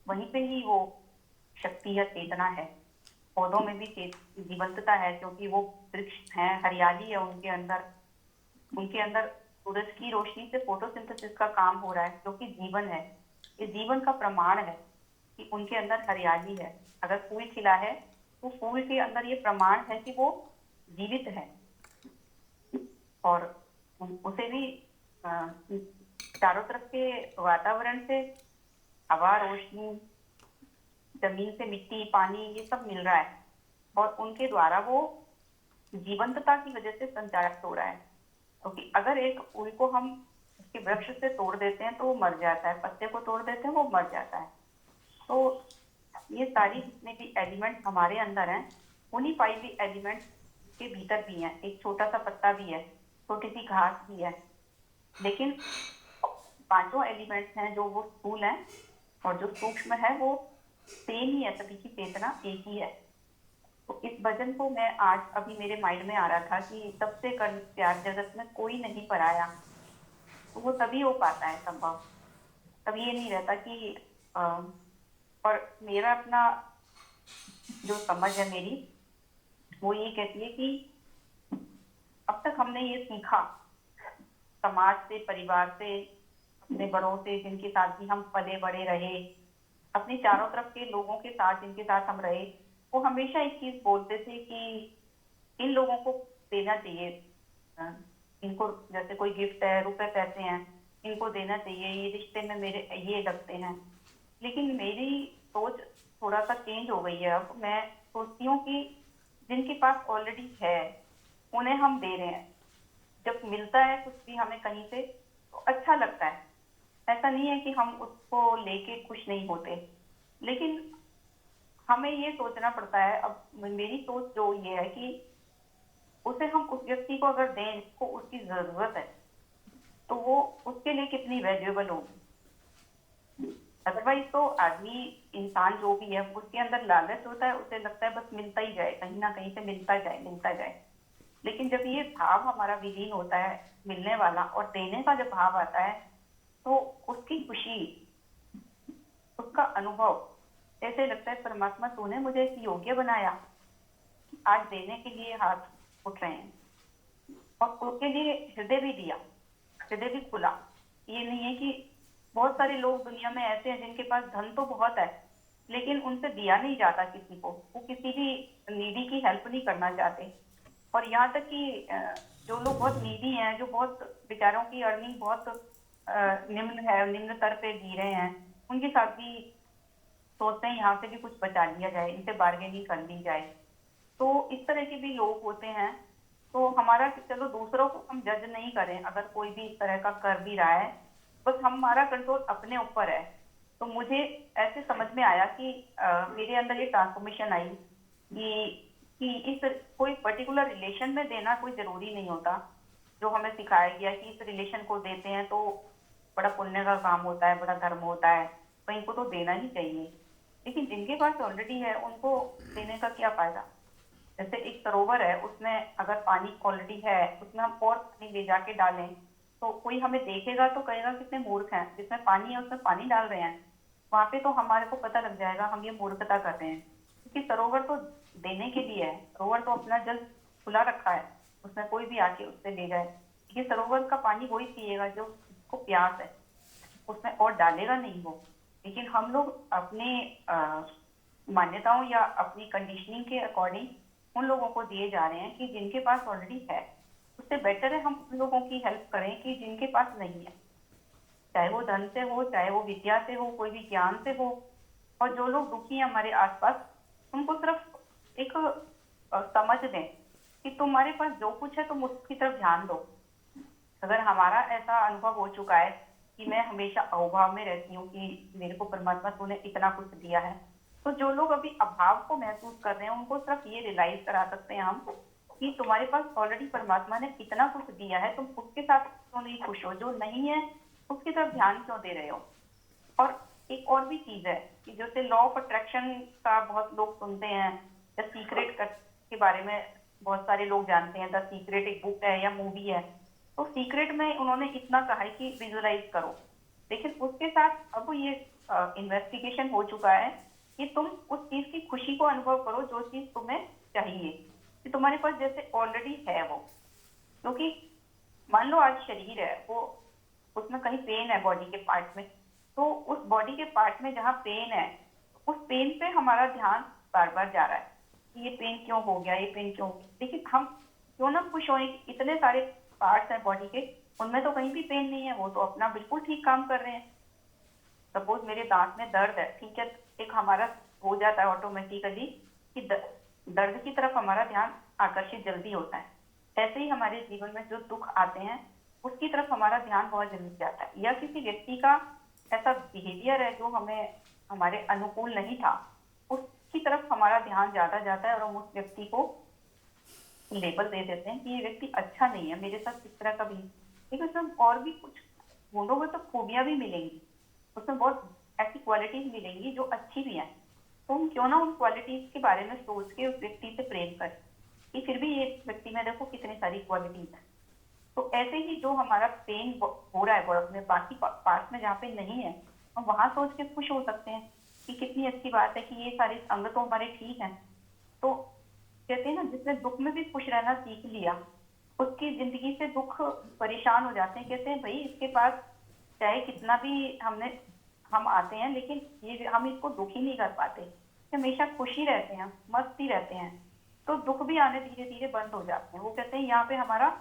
वहीं पे ही वो शक्ति या चेतना है। पौधों में भी जीवंतता है, क्योंकि वो वृक्ष है, हरियाली है उनके अंदर। उनके अंदर सूरज की रोशनी से फोटोसिंथेसिस का काम हो रहा है, जो कि जीवन है। ये जीवन का प्रमाण है कि उनके अंदर हरियाली है। अगर फूल खिला है तो फूल के अंदर ये प्रमाण है कि वो जीवित है। और उसे भी अ, चारों तरफ के वातावरण से हवा, रोशनी, जमीन से मिट्टी, पानी, ये सब मिल रहा है, और उनके द्वारा वो जीवंतता की वजह से संचारित हो रहा है। क्योंकि अगर एक फूल को हम उसके वृक्ष से तोड़ देते हैं तो वो मर जाता है, पत्ते को तोड़ देते हैं वो मर जाता है। तो ये सारी जितने भी एलिमेंट हमारे अंदर हैं, उन्हीं 5 एलिमेंट के भीतर भी हैं। एक छोटा सा पत्ता भी है, छोटी सी घास भी है, लेकिन पांचों एलिमेंट्स हैं जो वो स्थूल हैं, और जो सूक्ष्म है वो सेम ही है, सभी की चेतना एक ही है। तो इस भजन को मैं आज अभी मेरे माइंड में आ रहा था कि सबसे कर प्यार, जगत में कोई नहीं पराया। तो वो तभी हो पाता है संभव। तभी ये नहीं रहता कि और मेरा अपना जो समझ है मेरी, वो ये कहती है कि अब तक हमने ये सीखा समाज से, परिवार से, अपने बड़ों से जिनके साथ भी हम पले बड़े रहे, अपने चारों तरफ के लोगों के साथ जिनके साथ हम रहे, वो हमेशा एक चीज बोलते थे कि इन लोगों को देना चाहिए, अ, इनको जैसे कोई गिफ्ट है, रुपए पैसे हैं, इनको देना चाहिए, ये रिश्ते में मेरे ये लगते हैं। लेकिन मेरी सोच थोड़ा सा चेंज हो गई है। अब मैं सोचती हूँ कि जिनके पास ऑलरेडी है उन्हें हम दे रहे हैं। जब मिलता है कुछ भी हमें कहीं से, तो अच्छा लगता है। ऐसा नहीं है कि हम उसको लेके खुश नहीं होते, लेकिन हमें ये सोचना पड़ता है। अब मेरी सोच जो ये है कि उसे हम उस व्यक्ति को अगर दें जिसको उसकी जरूरत है, तो वो उसके लिए कितनी वैल्यूएबल होगी। अदरवाइज तो आदमी, इंसान जो भी है, उसके अंदर लालच होता है, उसे लगता है बस मिलता ही जाए, कहीं ना कहीं से मिलता जाए मिलता जाए। लेकिन जब ये भाव हमारा विलीन होता है, मिलने वाला और देने का जब भाव आता है, तो उसकी खुशी, उसका अनुभव ऐसे लगता है परमात्मा तूने मुझे इस योग्य बनाया, आज देने के लिए हाथ उठ रहे हैं। और उसके लिए हृदय भी दिया, हृदय भी खुला। ये नहीं है कि बहुत सारे लोग दुनिया में ऐसे हैं जिनके पास धन तो बहुत है, लेकिन उनसे दिया नहीं जाता किसी को, वो किसी भी नीडी की हेल्प नहीं करना चाहते। और यहाँ तक कि जो लोग बहुत नीडी हैं, जो बहुत बेचारों की अर्निंग बहुत निम्न है, निम्न स्तर पे जी रहे हैं, उनके साथ भी सोचते हैं यहाँ से भी कुछ बचा लिया जाए, इनसे बार्गेनिंग कर ली जाए। तो इस तरह के भी लोग होते हैं। तो हमारा, चलो दूसरों को हम जज नहीं करें, अगर कोई भी इस तरह का कर भी रहा है, बस हमारा कंट्रोल अपने ऊपर है। तो मुझे ऐसे समझ में आया कि मेरे अंदर ये ट्रांसफॉर्मेशन आई कि इस कोई पर्टिकुलर रिलेशन में देना कोई जरूरी नहीं होता। जो हमें सिखाया गया कि इस रिलेशन को देते हैं तो बड़ा पुण्य का काम होता है, बड़ा धर्म होता है, तो इनको तो देना ही चाहिए। लेकिन जिनके पास ऑलरेडी है उनको देने का क्या फायदा। जैसे एक सरोवर है, उसमें अगर पानी क्वालिटी है, उसमें हम और पानी ले जाके डालें, तो कोई हमें देखेगा तो कहेगा कितने मूर्ख हैं, जिसमें पानी है उसमें पानी डाल रहे हैं। वहां पे तो हमारे को पता लग जाएगा हम ये मूर्खता कर रहे हैं, क्योंकि सरोवर तो देने के लिए है, सरोवर तो अपना जल खुला रखा है, उसमें कोई भी आके उससे ले जाए। ये सरोवर का पानी वही पिएगा जो जिसको प्यास है, उसमें और डालेगा नहीं वो। लेकिन हम लोग अपने मान्यताओं या अपनी कंडीशनिंग के अकॉर्डिंग उन लोगों को दिए जा रहे हैं कि जिनके पास ऑलरेडी है। उससे बेटर है हम उन लोगों की हेल्प करें कि जिनके पास नहीं है, चाहे वो धन से हो, चाहे वो विद्या से हो, कोई भी ज्ञान से हो। और जो लोग दुखी हैं हमारे आसपास, उनको सिर्फ एक समझ दें कि तुम्हारे पास जो कुछ है तुम उसकी तरफ ध्यान दो। अगर हमारा ऐसा अनुभव हो चुका है कि मैं हमेशा अभाव में रहती हूँ कि मेरे को परमात्मा तूने इतना कुछ दिया है, तो जो लोग अभी अभाव को महसूस कर रहे हैं उनको सिर्फ ये रियलाइज करा सकते हैं हम कि तुम्हारे पास ऑलरेडी परमात्मा ने इतना कुछ दिया है, तुम उसके साथ क्यों नहीं खुश हो, जो नहीं है उसकी तरफ ध्यान क्यों दे रहे हो। और एक और भी चीज है कि जैसे लॉ ऑफ अट्रैक्शन का बहुत लोग सुनते हैं, द सीक्रेट के बारे में बहुत सारे लोग जानते हैं। द सीक्रेट एक बुक है या मूवी है, तो सीक्रेट में उन्होंने इतना कहा है कि विजुअलाइज करो। लेकिन उसके साथ अब ये इन्वेस्टिगेशन हो चुका है कि तुम उस चीज की खुशी को अनुभव करो जो चीज तुम्हें चाहिए, कि तुम्हारे पास जैसे ऑलरेडी है वो। क्योंकि मान लो आज शरीर है, वो उसमें कहीं पेन है बॉडी के पार्ट में, तो उस बॉडी के पार्ट में जहाँ पेन है, उस पेन पे हमारा ध्यान बार बार जा रहा है कि ये पेन क्यों हो गया, ये पेन क्यों हो गया। लेकिन हम क्यों ना खुश हों कि इतने सारे पार्ट्स हैं बॉडी के, उनमें तो कहीं भी पेन नहीं है, वो तो अपना बिल्कुल ठीक काम कर रहे हैं। सपोज मेरे दांत में दर्द है, ठीक है, एक हमारा हो जाता है ऑटोमेटिकली कि दर्द की तरफ हमारा ध्यान आकर्षित जल्दी होता है। ऐसे ही हमारे जीवन में जो दुख आते हैं उसकी तरफ हमारा ध्यान बहुत जल्दी जाता है। या किसी व्यक्ति का ऐसा बिहेवियर है जो हमें हमारे अनुकूल नहीं था, उसकी तरफ हमारा ध्यान ज्यादा जाता है और हम उस व्यक्ति को लेबल दे देते हैं कि ये व्यक्ति अच्छा नहीं है, मेरे साथ इस तरह का भी। लेकिन उसमें और भी कुछ ढूंढोगे तो खूबियां भी मिलेंगी, उसमें बहुत ऐसी क्वालिटीज मिलेंगी जो अच्छी भी हैं। तो हम क्यों ना उन क्वालिटीज के बारे में सोच के उस व्यक्ति से प्रेम करें कि फिर भी ये व्यक्ति में देखो कितनी सारी क्वालिटीज है। तो ऐसे ही जो हमारा पेन हो रहा है बॉडी में, बाकी पार्ट में जहाँ पे नहीं है, हम वहां सोच के खुश हो सकते हैं कि कितनी अच्छी बात है कि ये सारे अंग तो हमारे ठीक हैं। तो कहते हैं ना, जिसने दुख में भी खुश रहना सीख लिया उसकी जिंदगी से दुख परेशान हो जाते हैं। कहते हैं भाई इसके पास चाहे कितना भी हम आते हैं, लेकिन ये हम इसको दुखी नहीं कर पाते, हमेशा खुशी रहते हैं, मस्ती रहते हैं, तो दुख भी आने धीरे धीरे बंद हो जाते हैं। वो कहते हैं यहाँ पे हमारा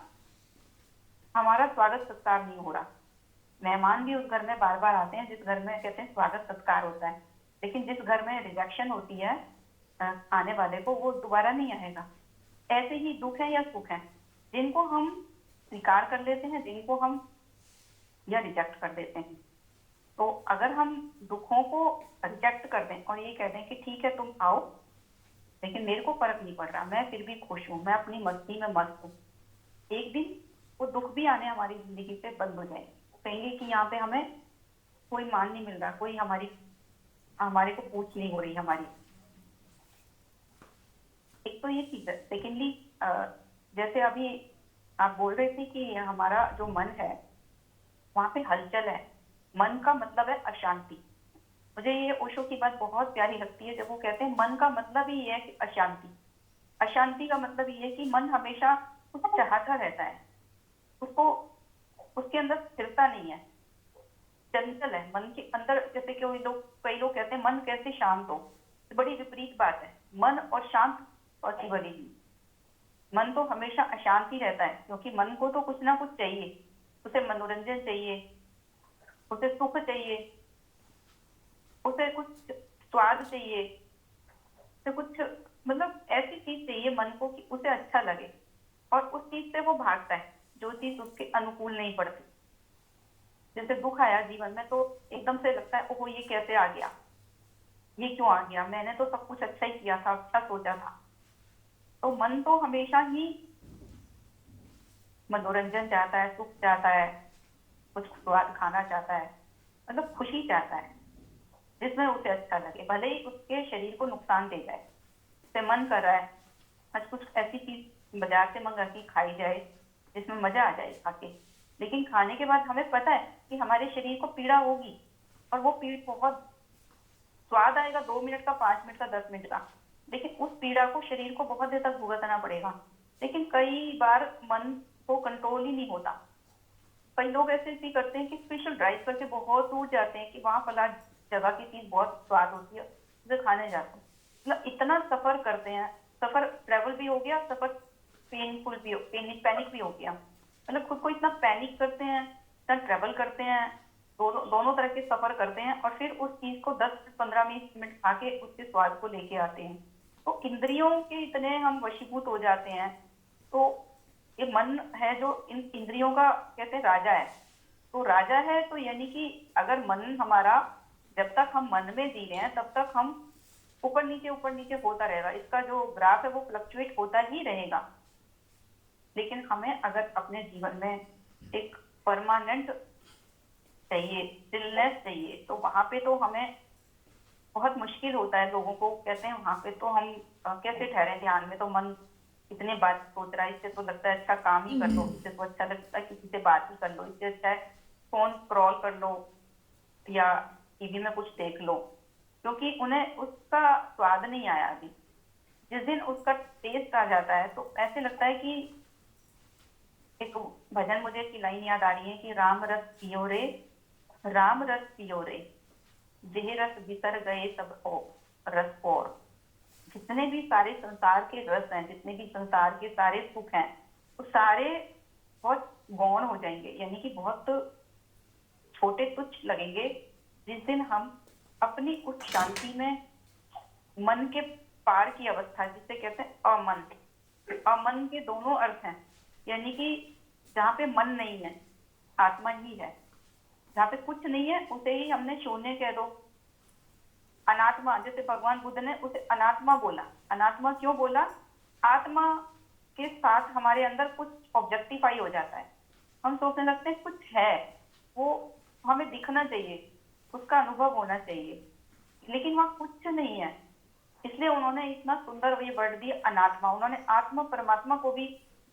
हमारा स्वागत सत्कार नहीं हो रहा। मेहमान भी उस घर में बार बार आते हैं जिस घर में कहते हैं स्वागत सत्कार होता है, लेकिन जिस घर में रिजेक्शन होती है आने वाले को, वो दोबारा नहीं आएगा। ऐसे ही दुख है या सुख है, जिनको हम स्वीकार कर लेते हैं, जिनको हम या रिजेक्ट कर देते हैं। तो अगर हम दुखों को रिजेक्ट कर दें और ये कह दें कि ठीक है तुम आओ, लेकिन मेरे को फर्क नहीं पड़ रहा, मैं फिर भी खुश हूँ, मैं अपनी मस्ती में मस्त हूँ, एक दिन वो दुख भी आने हमारी जिंदगी से बंद हो जाएंगे। कहेंगे कि यहाँ पे हमें कोई मान नहीं मिल रहा, कोई हमारे को पूछ नहीं हो रही हमारी। एक तो ये चीज है। सेकेंडली, जैसे अभी आप बोल रहे थे कि हमारा जो मन है वहां पे हलचल है, मन का मतलब है अशांति। मुझे ये ओशो की बात बहुत प्यारी लगती है जब वो कहते हैं मन का मतलब ही ये है कि अशांति। अशांति का मतलब ये है कि मन हमेशा कुछ चाहता रहता है, उसको उसके अंदर स्थिरता नहीं है, चंचल है मन के अंदर। जैसे कि कई लोग कहते हैं मन कैसे शांत हो, तो बड़ी विपरीत बात है। मन और शांत पॉसिबल ही नहीं। मन तो हमेशा अशांत ही रहता है, क्योंकि मन को तो कुछ ना कुछ चाहिए, उसे मनोरंजन चाहिए, उसे सुख चाहिए, उसे कुछ स्वाद चाहिए, उसे कुछ मतलब ऐसी चीज चाहिए मन को कि उसे अच्छा लगे, और उस चीज से वो भागता है जो चीज उसके अनुकूल नहीं पड़ती। जैसे दुख आया जीवन में तो एकदम से लगता है ओहो ये कैसे आ गया, ये क्यों आ गया, मैंने तो सब कुछ अच्छा ही किया था, अच्छा सोचा था। तो मन तो हमेशा ही मनोरंजन चाहता है, सुख चाहता है, कुछ स्वाद खाना चाहता है, मतलब खुशी चाहता है जिसमें उसे अच्छा लगे, भले ही उसके शरीर को नुकसान दे जाए। उसे मन कर रहा है आज कुछ ऐसी चीज बाजार से मंगा के खाई जाए जिसमें मजा आ जाए खा के, लेकिन खाने के बाद हमें पता है कि हमारे शरीर को पीड़ा होगी, और वो पीड़ बहुत, स्वाद आएगा 2 मिनट का, 5 मिनट का, 10 मिनट का, लेकिन उस पीड़ा को शरीर को बहुत देर तक भुगतना पड़ेगा। लेकिन कई बार मन को कंट्रोल ही नहीं होता। कई लोग ऐसे भी करते हैं कि स्पेशल ड्राइव करके बहुत दूर जाते हैं कि वहां फला जगह की चीज बहुत स्वाद होती है, उसे खाने जाते हैं। मतलब इतना सफर करते हैं, सफर ट्रेवल भी हो गया, सफर पेनफुल भी पैनिक भी हो गया। मतलब खुद को इतना पैनिक करते हैं, इतना ट्रेवल करते हैं, दोनों दोनों तरह के सफर करते हैं, और फिर उस चीज को 10 से 15 मिनट खा के उसके स्वाद को लेके आते हैं। तो इंद्रियों के इतने हम वशीभूत हो जाते हैं। तो ये मन है जो इन इंद्रियों का कहते हैं राजा है। तो राजा है तो यानी कि अगर मन हमारा, जब तक हम मन में जी रहे हैं तब तक हम ऊपर नीचे होता रहेगा, इसका जो ग्राफ है वो फ्लक्चुएट होता ही रहेगा। लेकिन हमें अगर अपने जीवन में एक परमानेंट चाहिए, स्टिलनेस चाहिए, तो वहां पे तो हमें बहुत मुश्किल होता है। लोगों को कहते हैं वहां पे तो हम कैसे ठहरे, ध्यान में तो मन इतने बात सोच रहा है, इससे तो लगता है अच्छा काम ही कर लो, इससे तो अच्छा लगता है किसी से बात ही कर लो, इससे अच्छा है फोन स्क्रॉल कर लो या टीवी में कुछ देख लो, क्योंकि उन्हें उसका स्वाद नहीं आया अभी। जिस दिन उसका टेस्ट आ जाता है तो ऐसे लगता है कि, एक भजन मुझे की लाइन याद आ रही है कि राम रस पियो रे, राम रस पियो रे, जेह रस बिसर गए सब ओ रस और। जितने भी सारे संसार के रस हैं, जितने भी संसार के सारे सुख हैं, वो सारे बहुत गौण हो जाएंगे, यानी कि बहुत छोटे तुच्छ लगेंगे जिस दिन हम अपनी उस शांति में, मन के पार की अवस्था जिसे कहते हैं अमन। अमन के दोनों अर्थ हैं, यानी कि जहाँ पे मन नहीं है आत्मा ही है, जहाँ पे कुछ नहीं है उसे ही हमने शून्य कह दो, अनात्मा। जैसे भगवान बुद्ध ने उसे अनात्मा बोला। अनात्मा क्यों बोला? आत्मा के साथ हमारे अंदर कुछ ऑब्जेक्टिफाई हो जाता है, हम सोचने लगते हैं कुछ है, वो हमें दिखना चाहिए, उसका अनुभव होना चाहिए, लेकिन वहां कुछ नहीं है। इसलिए उन्होंने इतना सुंदर ये वर्ड दिया अनात्मा। उन्होंने आत्मा परमात्मा को भी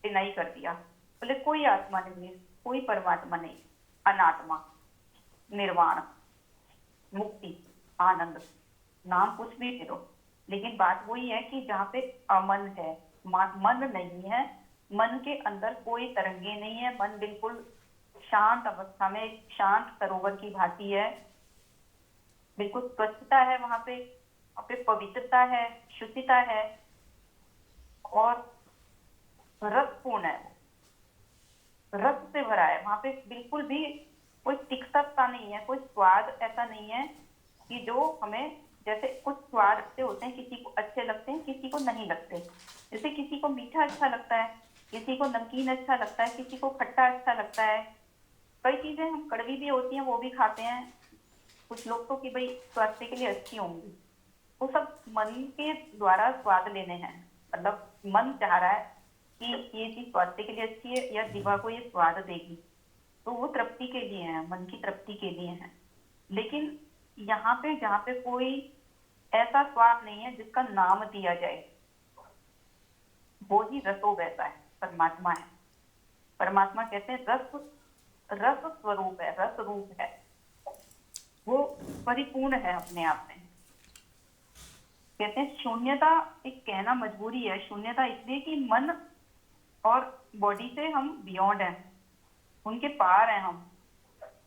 डिनाई कर दिया, बोले कोई आत्मा नहीं है, कोई परमात्मा नहीं, अनात्मा, निर्वाण, मुक्ति, आनंद, नाम कुछ भी दे दो, लेकिन बात वही है कि जहाँ पे अमन है, मन नहीं है, मन के अंदर कोई तरंगे नहीं है, मन बिल्कुल शांत अवस्था में एक शांत सरोवर की भांति है, बिल्कुल स्वच्छता है वहां पे पवित्रता है, शुचिता है, और रसपूर्ण है, रस से भरा है। वहां पे बिल्कुल भी कोई तिक्तता नहीं है, कोई स्वाद ऐसा नहीं है कि जो हमें, जैसे कुछ स्वाद ऐसे होते हैं किसी को अच्छे लगते हैं किसी को नहीं लगते। जैसे किसी को मीठा अच्छा लगता है, किसी को नमकीन अच्छा लगता है, किसी को खट्टा अच्छा लगता है, कई चीजें हम कड़वी भी होती हैं वो भी खाते हैं कुछ लोग तो, कि भाई स्वास्थ्य के लिए अच्छी होंगी, वो सब मन के द्वारा स्वाद लेने हैं। मतलब मन चाह रहा है कि ये चीज स्वास्थ्य के लिए अच्छी है या जीवा को ये स्वाद देगी, तो वो तृप्ति के लिए है, मन की तृप्ति के लिए है। लेकिन यहाँ पे जहाँ पे कोई ऐसा स्वाद नहीं है जिसका नाम दिया जाए, वो ही रसो वैसा है, परमात्मा है। परमात्मा कहते हैं रस, रस स्वरूप है, रस रूप है, वो परिपूर्ण है अपने आप में। कहते हैं शून्यता, एक कहना मजबूरी है, शून्यता इसलिए कि मन और बॉडी से हम बियॉन्ड हैं, उनके पार हैं हम,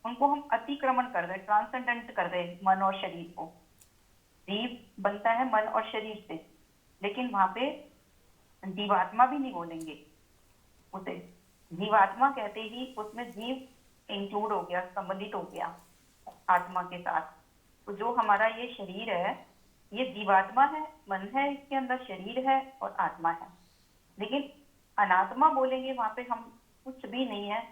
उनको हम अतिक्रमण कर रहे, ट्रांसेंडेंट कर रहे मन और शरीर को। जीव बनता है मन और शरीर से, लेकिन वहां पे जीवात्मा भी नहीं बोलेंगे उसे। जीवात्मा कहते ही उसमें जीव इंक्लूड हो गया, सम्मिलित हो गया आत्मा के साथ। तो जो हमारा ये शरीर है, ये जीवात्मा है, मन है इसके अंदर, शरीर है और आत्मा है। लेकिन अनात्मा बोलेंगे वहां पे हम, कुछ भी नहीं है।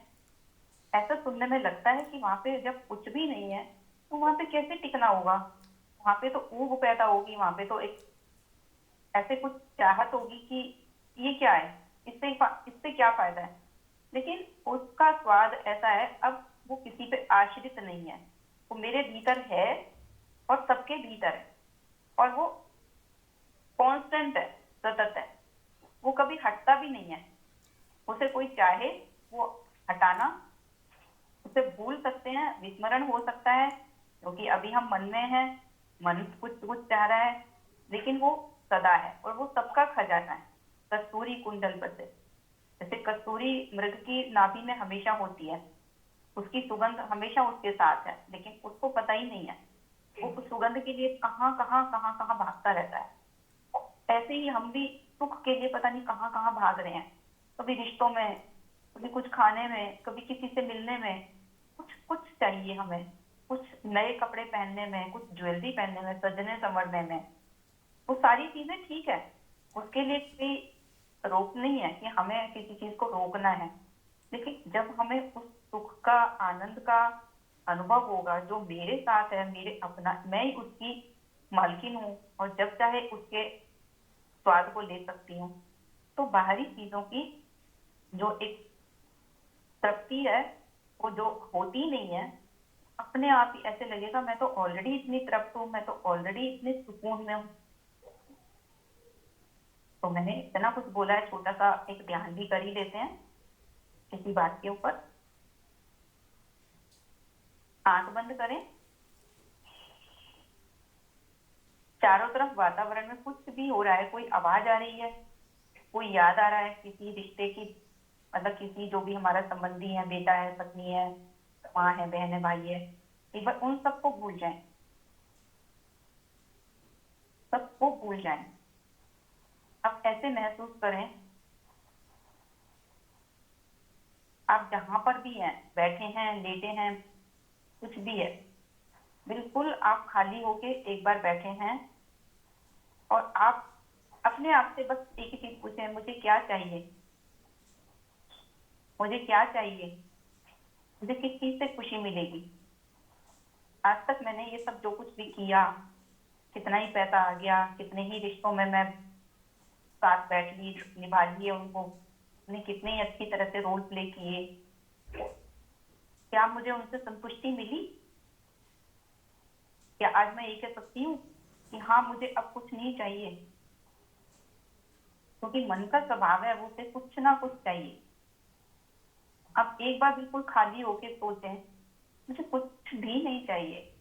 ऐसा सुनने में लगता है कि वहां पे जब कुछ भी नहीं है तो वहां पे कैसे टिकना होगा, वहां पे तो ऊब पैदा होगी, वहां पे तो एक ऐसे कुछ चाहत होगी कि ये क्या है, इससे क्या फायदा है। लेकिन उसका स्वाद ऐसा है, अब वो किसी पे आश्रित नहीं है, वो मेरे भीतर है और सबके भीतर है, और वो कांस्टेंट है, सतत है, वो कभी हटता भी नहीं है। उसे कोई चाहे वो हटाना, उसे भूल सकते हैं, विस्मरण हो सकता है, क्योंकि अभी हम मन में हैं, मन कुछ कुछ चाह रहा है, लेकिन वो सदा है और वो सबका खजाना है। कस्तूरी कुंडल बसे, जैसे कस्तूरी मृग की नाभि में हमेशा होती है, उसकी सुगंध हमेशा उसके साथ है, लेकिन उसको पता ही नहीं है वो उस सुगंध के लिए कहाँ कहाँ कहाँ कहाँ भागता रहता है। ऐसे ही हम भी सुख के लिए पता नहीं कहाँ कहाँ भाग रहे हैं, कभी रिश्तों में, कभी कुछ खाने में, कभी किसी से मिलने में, कुछ कुछ चाहिए हमें, कुछ नए कपड़े पहनने में, कुछ ज्वेलरी पहनने में, सजने संवरने में। वो सारी चीजें ठीक है, उसके लिए कोई रोक नहीं है कि हमें किसी चीज को रोकना है। लेकिन जब हमें उस सुख का, आनंद का अनुभव होगा जो मेरे साथ है, मेरे अपना, मैं ही उसकी मालकिन हूँ और जब चाहे उसके स्वाद को ले सकती हूँ, तो बाहरी चीजों की जो एक तृप्ति है, वो जो होती नहीं है, अपने आप ही ऐसे लगेगा मैं तो ऑलरेडी इतनी तृप्त हूँ, मैं तो ऑलरेडी इतने सुकून में हूँ। तो मैंने इतना कुछ बोला है, छोटा सा एक ध्यान भी कर ही लेते हैं किसी बात के ऊपर। आंख बंद करें, चारों तरफ वातावरण में कुछ भी हो रहा है, कोई आवाज आ रही है, कोई याद आ रहा है किसी रिश्ते की, मतलब किसी जो भी हमारा संबंधी है, बेटा है, पत्नी है, माँ है, बहन है, भाई है, एक बार उन सबको भूल जाएं, सबको भूल जाएं। अब ऐसे महसूस करें, आप जहां पर भी हैं, बैठे हैं, लेटे हैं, कुछ भी है, बिल्कुल आप खाली होके एक बार बैठे हैं और आप अपने आप से बस एक ही चीज पूछें, मुझे क्या चाहिए, मुझे क्या चाहिए, मुझे किस चीज से खुशी मिलेगी। आज तक मैंने ये सब जो कुछ भी किया, कितना ही पैसा आ गया, कितने ही रिश्तों में मैं साथ बैठ ली, निभा लिए उनको, मैंने कितने ही अच्छी तरह से रोल प्ले किए, क्या मुझे उनसे संतुष्टि मिली? क्या आज मैं ये कह सकती हूँ कि हाँ मुझे अब कुछ नहीं चाहिए? क्योंकि मन का स्वभाव है, वो उसे कुछ ना कुछ चाहिए। अब एक बार बिल्कुल खाली होके सोचें, मुझे कुछ भी नहीं चाहिए।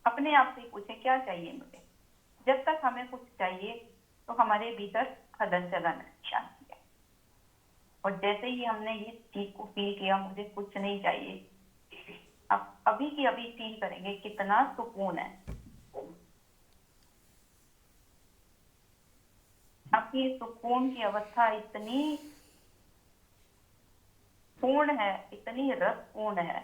अपने आप से पूछें क्या चाहिए मुझे। जब तक हमें कुछ चाहिए तो हमारे भीतर हलन चलन है, शांति है। और जैसे ही हमने ये चीज को फील किया, मुझे कुछ नहीं चाहिए, अब अभी की अभी फील करेंगे कितना सुकून है। आपकी सुकून की अवस्था इतनी पूर्ण है, इतनी रसपूर्ण है।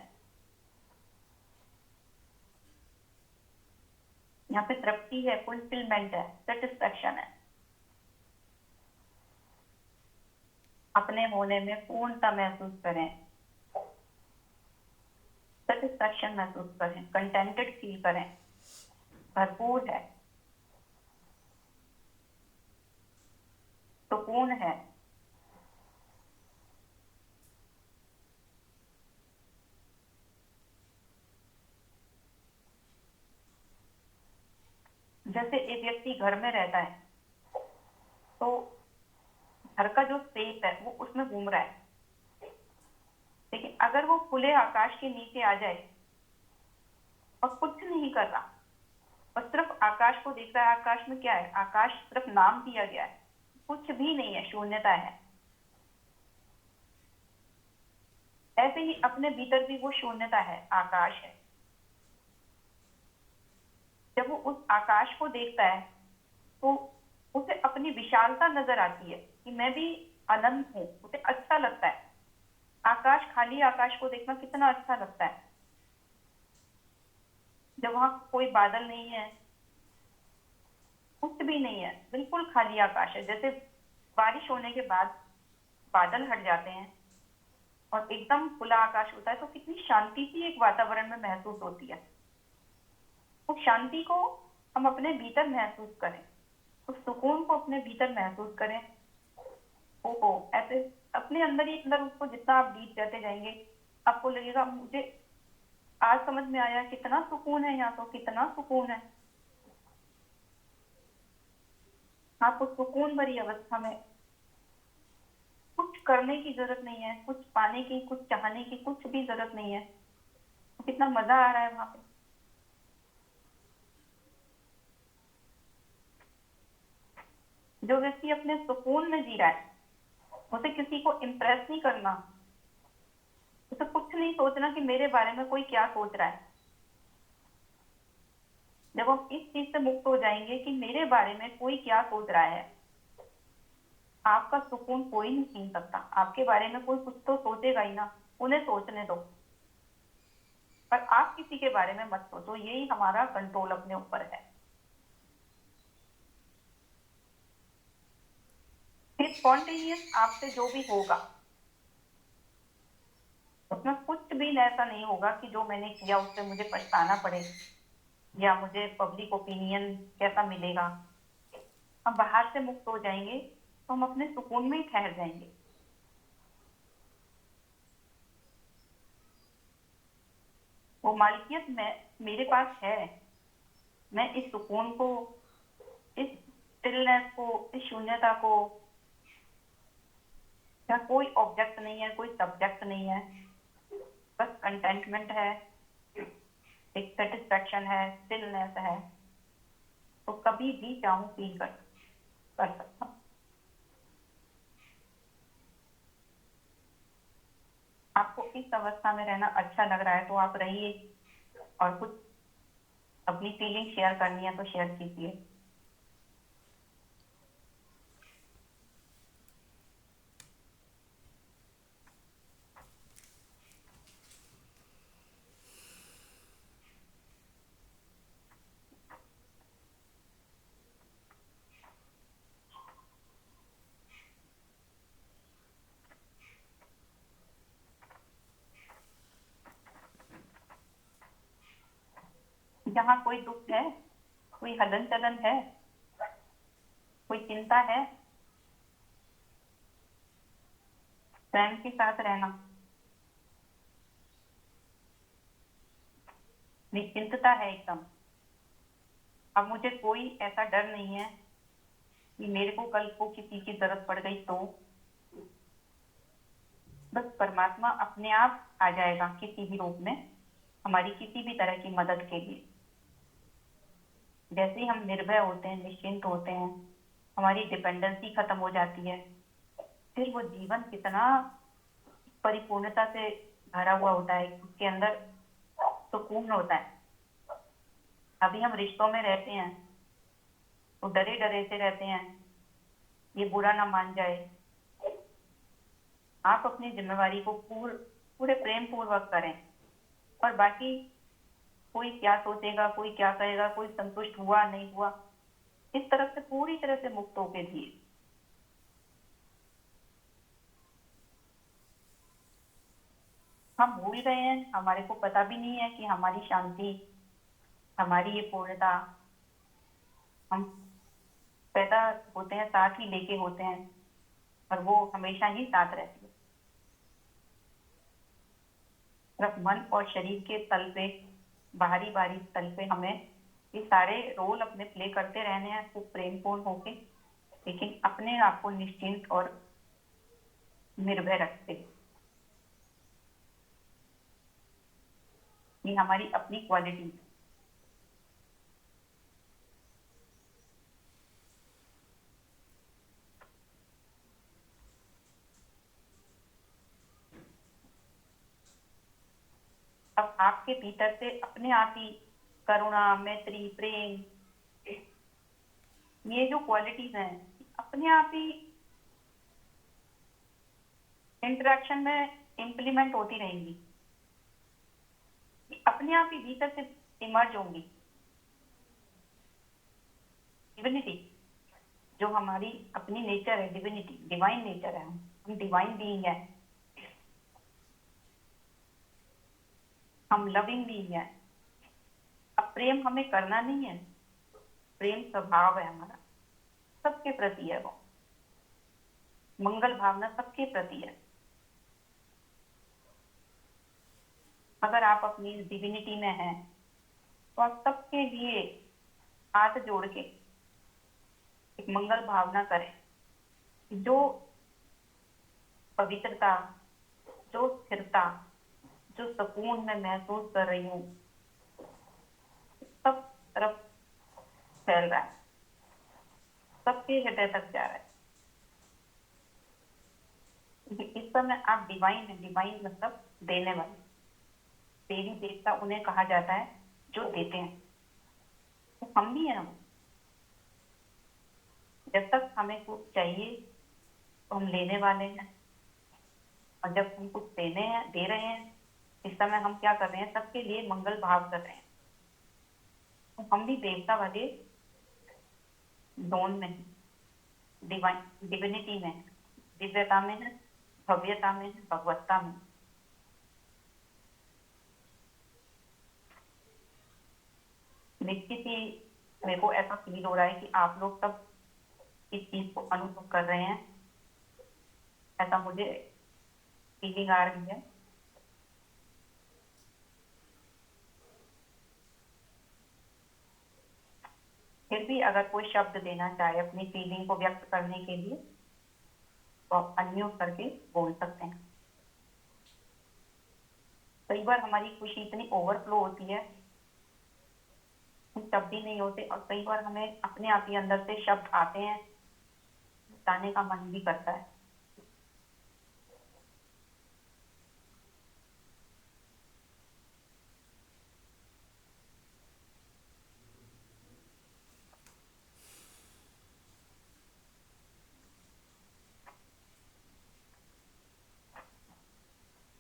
यहाँ पे तृप्ति है, फुलफिलमेंट है, सेटिस्फैक्शन है, अपने होने में पूर्णता महसूस करें। सेटिस्फैक्शन महसूस करें, कंटेंटेड फील करें, भरपूर है, सुकून है। जैसे एक व्यक्ति घर में रहता है तो घर का जो स्पेस है वो उसमें घूम रहा है, लेकिन अगर वो खुले आकाश के नीचे आ जाए और कुछ नहीं कर रहा और सिर्फ आकाश को देख रहा है, आकाश में क्या है, आकाश सिर्फ नाम दिया गया है, कुछ भी नहीं है, शून्यता है। ऐसे ही अपने भीतर भी वो शून्यता है, आकाश है। जब वो उस आकाश को देखता है तो उसे अपनी विशालता नजर आती है कि मैं भी अनंत हूं, उसे अच्छा लगता है। आकाश, खाली आकाश को देखना कितना अच्छा लगता है, जब वहां कोई बादल नहीं है, कुछ भी नहीं है, बिल्कुल खाली आकाश है। जैसे बारिश होने के बाद बादल हट जाते हैं और एकदम खुला आकाश होता है तो कितनी शांति सी एक वातावरण में महसूस होती है। उस शांति को हम अपने भीतर महसूस करें, उस सुकून को अपने भीतर महसूस करें। ओहो, ऐसे अपने अंदर ही अंदर उसको जितना आप डीप जाते जाएंगे आपको लगेगा मुझे आज समझ में आया कितना सुकून है यहाँ, तो कितना सुकून है। आपको सुकून भरी अवस्था में कुछ करने की जरूरत नहीं है, कुछ पाने की, कुछ चाहने की, कुछ भी जरूरत नहीं है। तो कितना मजा आ रहा है वहां पे। जो व्यक्ति अपने सुकून में जी रहा है उसे किसी को इम्प्रेस नहीं करना, उसे कुछ नहीं सोचना कि मेरे बारे में कोई क्या सोच रहा है। जब हम इस चीज से मुक्त हो जाएंगे कि मेरे बारे में कोई क्या सोच रहा है, आपका सुकून कोई नहीं छीन सकता। आपके बारे में कोई कुछ तो सोचेगा ही ना, उन्हें सोचने दो, पर आप किसी के बारे में मत सोचो। यही हमारा कंट्रोल अपने ऊपर है। फिर स्पॉन्टेनियस आपसे जो भी होगा उसमें कुछ भी ऐसा नहीं होगा कि जो मैंने किया उससे मुझे पछताना पड़े या मुझे पब्लिक ओपिनियन कैसा मिलेगा। हम बाहर से मुक्त हो जाएंगे तो हम अपने सुकून में ही ठहर जाएंगे। वो मालिकियत में मेरे पास है। मैं इस सुकून को, इस स्टिलनेस को, इस शून्यता को, या कोई ऑब्जेक्ट नहीं है, कोई सब्जेक्ट नहीं है, बस कंटेंटमेंट है, एक सेटिस्फेक्शन है, स्टिलनेस है, तो कभी भी चाहूं फील कर सकता हूं। आपको इस अवस्था में रहना अच्छा लग रहा है तो आप रहिए, और कुछ अपनी फीलिंग शेयर करनी है तो शेयर कीजिए। जहाँ कोई दुख है, कोई हलन चलन है, कोई चिंता है, स्वयं के साथ रहना, निश्चिंतता है एकदम। अब मुझे कोई ऐसा डर नहीं है कि मेरे को कल को किसी की जरूरत पड़ गई तो। बस परमात्मा अपने आप आ जाएगा किसी भी रूप में, हमारी किसी भी तरह की मदद के लिए। जैसे ही हम निर्भय होते हैं, निश्चिंत होते हैं, हमारी डिपेंडेंसी खत्म हो जाती है, फिर वो जीवन कितना परिपूर्णता से भरा हुआ होता है, उसके अंदर सुकून होता है। अभी हम रिश्तों में रहते हैं तो डरे डरे से रहते हैं, ये बुरा ना मान जाए। आप अपनी जिम्मेवारी को पूरे प्रेम पूर्वक करें, और बाकी कोई क्या सोचेगा, कोई क्या कहेगा, कोई संतुष्ट हुआ नहीं हुआ, इस तरफ से पूरी तरह से मुक्त होके जिए। हम भूल गए हैं, हमारे को पता भी नहीं है कि हमारी शांति, हमारी ये पूर्णता, हम पैदा होते हैं साथ ही लेके होते हैं, और वो हमेशा ही साथ रहती है। सिर्फ मन और शरीर के तल पे, बाहरी बाहरी तल पे हमें ये सारे रोल अपने प्ले करते रहने हैं, खूब प्रेमपूर्ण होके, लेकिन अपने आप को निश्चिंत और निर्भय रखते। ये हमारी अपनी क्वालिटी है। अब आपके भीतर से अपने आप ही करुणा, मैत्री, प्रेम, ये जो क्वालिटीज हैं अपने आप ही इंटरेक्शन में इम्प्लीमेंट होती रहेंगी, अपने आप ही भीतर से इमर्ज होंगी। डिविनिटी जो हमारी अपनी नेचर है, डिविनिटी डिवाइन नेचर है, हम डिवाइन बीइंग है, हम लविंग बीइंग है। अब प्रेम हमें करना नहीं है, प्रेम स्वभाव है हमारा, सबके प्रति है वो, मंगल भावना सबके प्रति है। अगर आप अपनी डिविनिटी में हैं तो आप सबके लिए हाथ जोड़ के एक मंगल भावना करें। जो पवित्रता, जो स्थिरता, जो सुकून मैं महसूस कर रही हूँ, सब तरफ फैल रहा है, सबके हृदय तक जा रहा है। इस समय आप डिवाइन है, डिवाइन मतलब देने वाले। देवी देवता उन्हें कहा जाता है जो देते हैं, तो हम भी हैं। हम जब तक हमें कुछ चाहिए तो हम लेने वाले हैं, और जब हम कुछ देने हैं, दे रहे हैं, इस समय हम क्या कर रहे हैं, सबके लिए मंगल भाव कर रहे हैं। तो हम भी देवता वाले जोन में हैं, डिवाइन डिविनिटी में है, दिव्यता में है, भव्यता में है, भगवत्ता में। निश्चित ही मेरे को ऐसा फील हो रहा है कि आप लोग सब इस चीज को अनुभव कर रहे हैं, ऐसा मुझे फीलिंग आ रही है। फिर भी अगर कोई शब्द देना चाहे अपनी फीलिंग को व्यक्त करने के लिए, तो आप अनम्यूट करके बोल सकते हैं। कई बार हमारी खुशी इतनी ओवरफ्लो होती है, हम शब्द ही नहीं होते, और कई बार हमें अपने आप ही अंदर से शब्द आते हैं, बताने का मन भी करता है।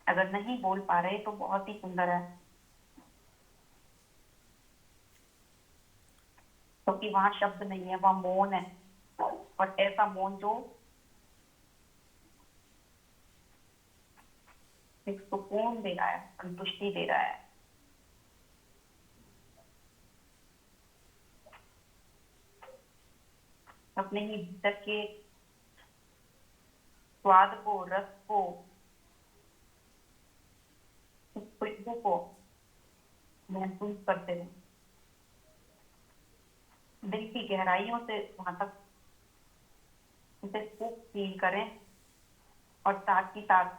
अगर नहीं बोल पा रहे तो बहुत ही सुंदर है, क्योंकि वहां शब्द नहीं है, वहां मौन है, और ऐसा मौन जो एक सुकून दे रहा है, संतुष्टि दे रहा है। अपने ही भीतर के स्वाद को, रस को, उस खुशबू को महसूस करते रहे, दिल की गहराइयों से वहां तक उसे खूब फील करें। और साथ ही साथ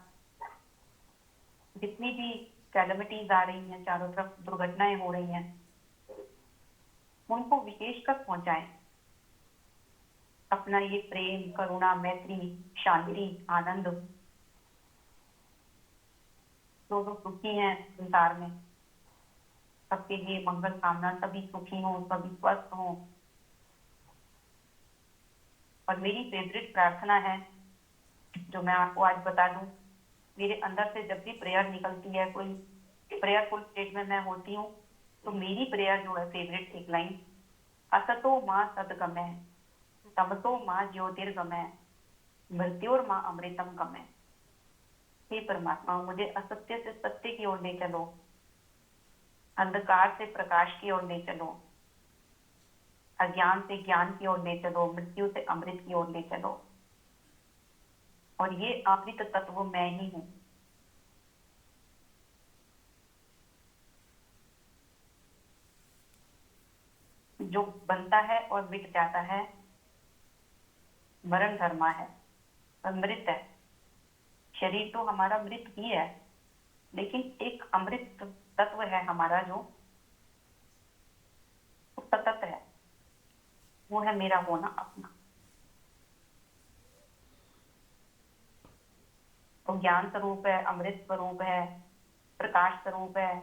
जितनी भी कैलमिटीज आ रही हैं, चारों तरफ दुर्घटनाएं हो रही हैं, उनको विशेषकर पहुंचाएं अपना ये प्रेम, करुणा, मैत्री, शांति, आनंद। जो जो सुखी हैं संसार में, सबके लिए मंगल कामना, सभी सुखी हों, सभी स्वस्थ हों। और मेरी फेवरेट प्रार्थना है जो मैं आपको आज बता दूं, मेरे अंदर से जब भी प्रेयर निकलती है, कोई प्रेयरफुल स्टेट में मैं होती हूँ, तो मेरी प्रेयर जो है फेवरेट एक लाइन, असतो माँ सदगमय, तमसो माँ ज्योतिर्गमय, मृत्योर्मा अमृतम गमय। हे परमात्मा, मुझे असत्य से सत्य की ओर ले चलो, अंधकार से प्रकाश की ओर ले चलो, अज्ञान से ज्ञान की ओर ले चलो, मृत्यु से अमृत की ओर ले चलो। और ये अमृत तत्व मैं ही हूँ। जो बनता है और मिट जाता है, मरण धर्मा है, अमृत है। शरीर तो हमारा मृत ही है, लेकिन एक अमृत तत्व है हमारा जो सतत है, वो है मेरा होना अपना। तो ज्ञान स्वरूप है, अमृत स्वरूप है, प्रकाश स्वरूप है,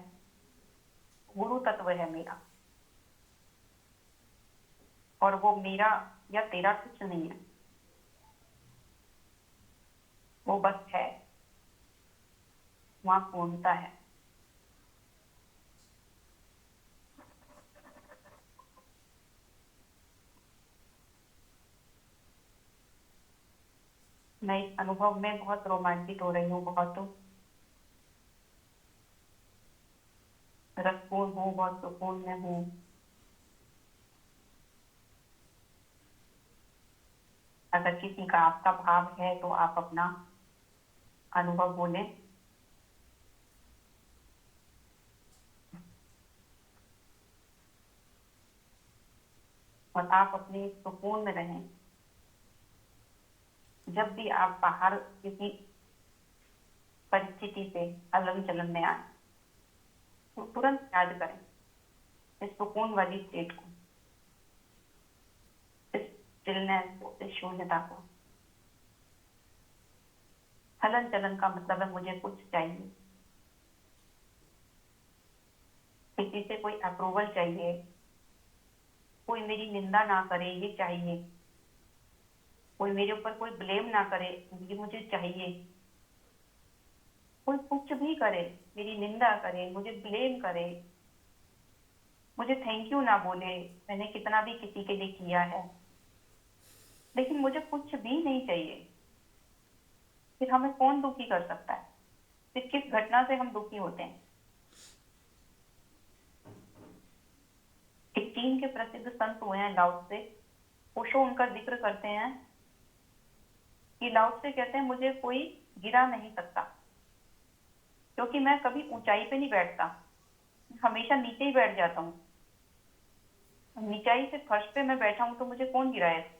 गुरु तत्व है मेरा। और वो मेरा या तेरा कुछ नहीं है, वो बस है, वहां पूर्णता है। मैं इस अनुभव में बहुत रोमांचित हो रही हूँ, बहुत रसपूर्ण हूँ, बहुत सुकून में हूँ। अगर किसी का आपका भाव है तो आप अपना अनुभव बोलें। और आप अपने सुकून में रहें। जब भी आप बाहर किसी परिस्थिति से हलन चलन में आए तो तुरंत याद करें इस सुकून वाली स्टेट को, इस स्टिलनेस को, इस शून्यता को। हलन चलन का मतलब है मुझे कुछ चाहिए, किसी से कोई अप्रूवल चाहिए, कोई मेरी निंदा ना करे ये चाहिए, कोई मेरे ऊपर कोई ब्लेम ना करे ये मुझे चाहिए। कोई कुछ भी करे, मेरी निंदा करे, मुझे ब्लेम करे, मुझे थैंक यू ना बोले, मैंने कितना भी किसी के लिए किया है, लेकिन मुझे कुछ भी नहीं चाहिए। फिर हमें कौन दुखी कर सकता है? फिर किस घटना से हम दुखी होते हैं? एक चीन के प्रसिद्ध संत हुए हैं लाओ त्से, ओशो उनका जिक्र करते हैं कि लाओ त्से कहते हैं मुझे कोई गिरा नहीं सकता, क्योंकि मैं कभी ऊंचाई पे नहीं बैठता, हमेशा नीचे ही बैठ जाता हूँ। नीचाई से फर्श पे मैं बैठा हूं तो मुझे कौन गिराए?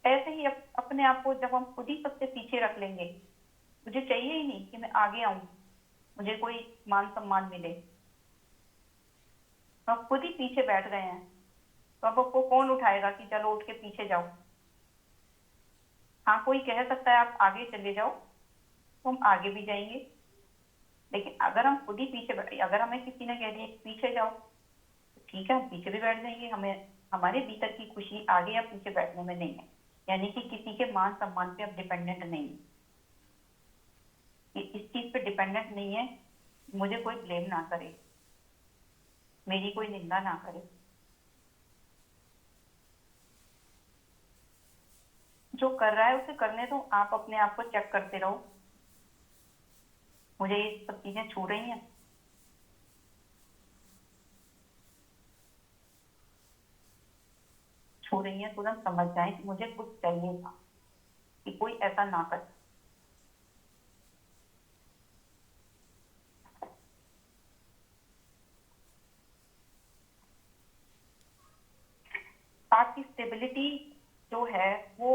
ऐसे ही अपने आप को जब हम खुद ही सबसे पीछे रख लेंगे, मुझे चाहिए ही नहीं कि मैं आगे आऊं, मुझे कोई मान सम्मान मिले, हम खुद ही पीछे बैठ गए हैं, तो अब आपको कौन उठाएगा कि चलो उठ के पीछे जाओ? हाँ, कोई कह सकता है आप आगे चले जाओ, तो हम आगे भी जाएंगे। लेकिन अगर हम खुद ही पीछे बैठे, अगर हमें किसी ने कह दिया पीछे जाओ, तो ठीक है हम पीछे भी बैठ जाएंगे। हमें हमारे भीतर की खुशी आगे या पीछे बैठने में नहीं है, यानी कि किसी के मान सम्मान पे अब डिपेंडेंट नहीं है, इस चीज पे डिपेंडेंट नहीं है, मुझे कोई ब्लेम ना करे, मेरी कोई निंदा ना करे। जो कर रहा है उसे करने दो, आप अपने आप को चेक करते रहो, मुझे ये सब चीजें छू रही हैं? छू रही हैं, तुरंत समझ जाए कि मुझे कुछ चाहिए था, कि कोई ऐसा ना करे। आपकी स्टेबिलिटी जो है वो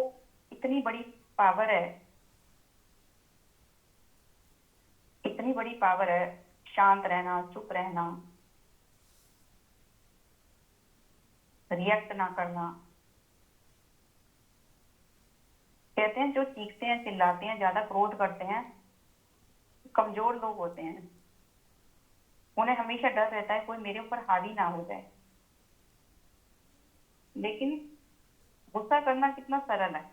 इतनी बड़ी पावर है, इतनी बड़ी पावर है। शांत रहना, चुप रहना, रिएक्ट ना करना। कहते हैं जो चीखते हैं, चिल्लाते हैं, ज्यादा क्रोध करते हैं, कमजोर लोग होते हैं। उन्हें हमेशा डर रहता है कोई मेरे ऊपर हावी ना हो जाए। लेकिन गुस्सा करना कितना सरल है,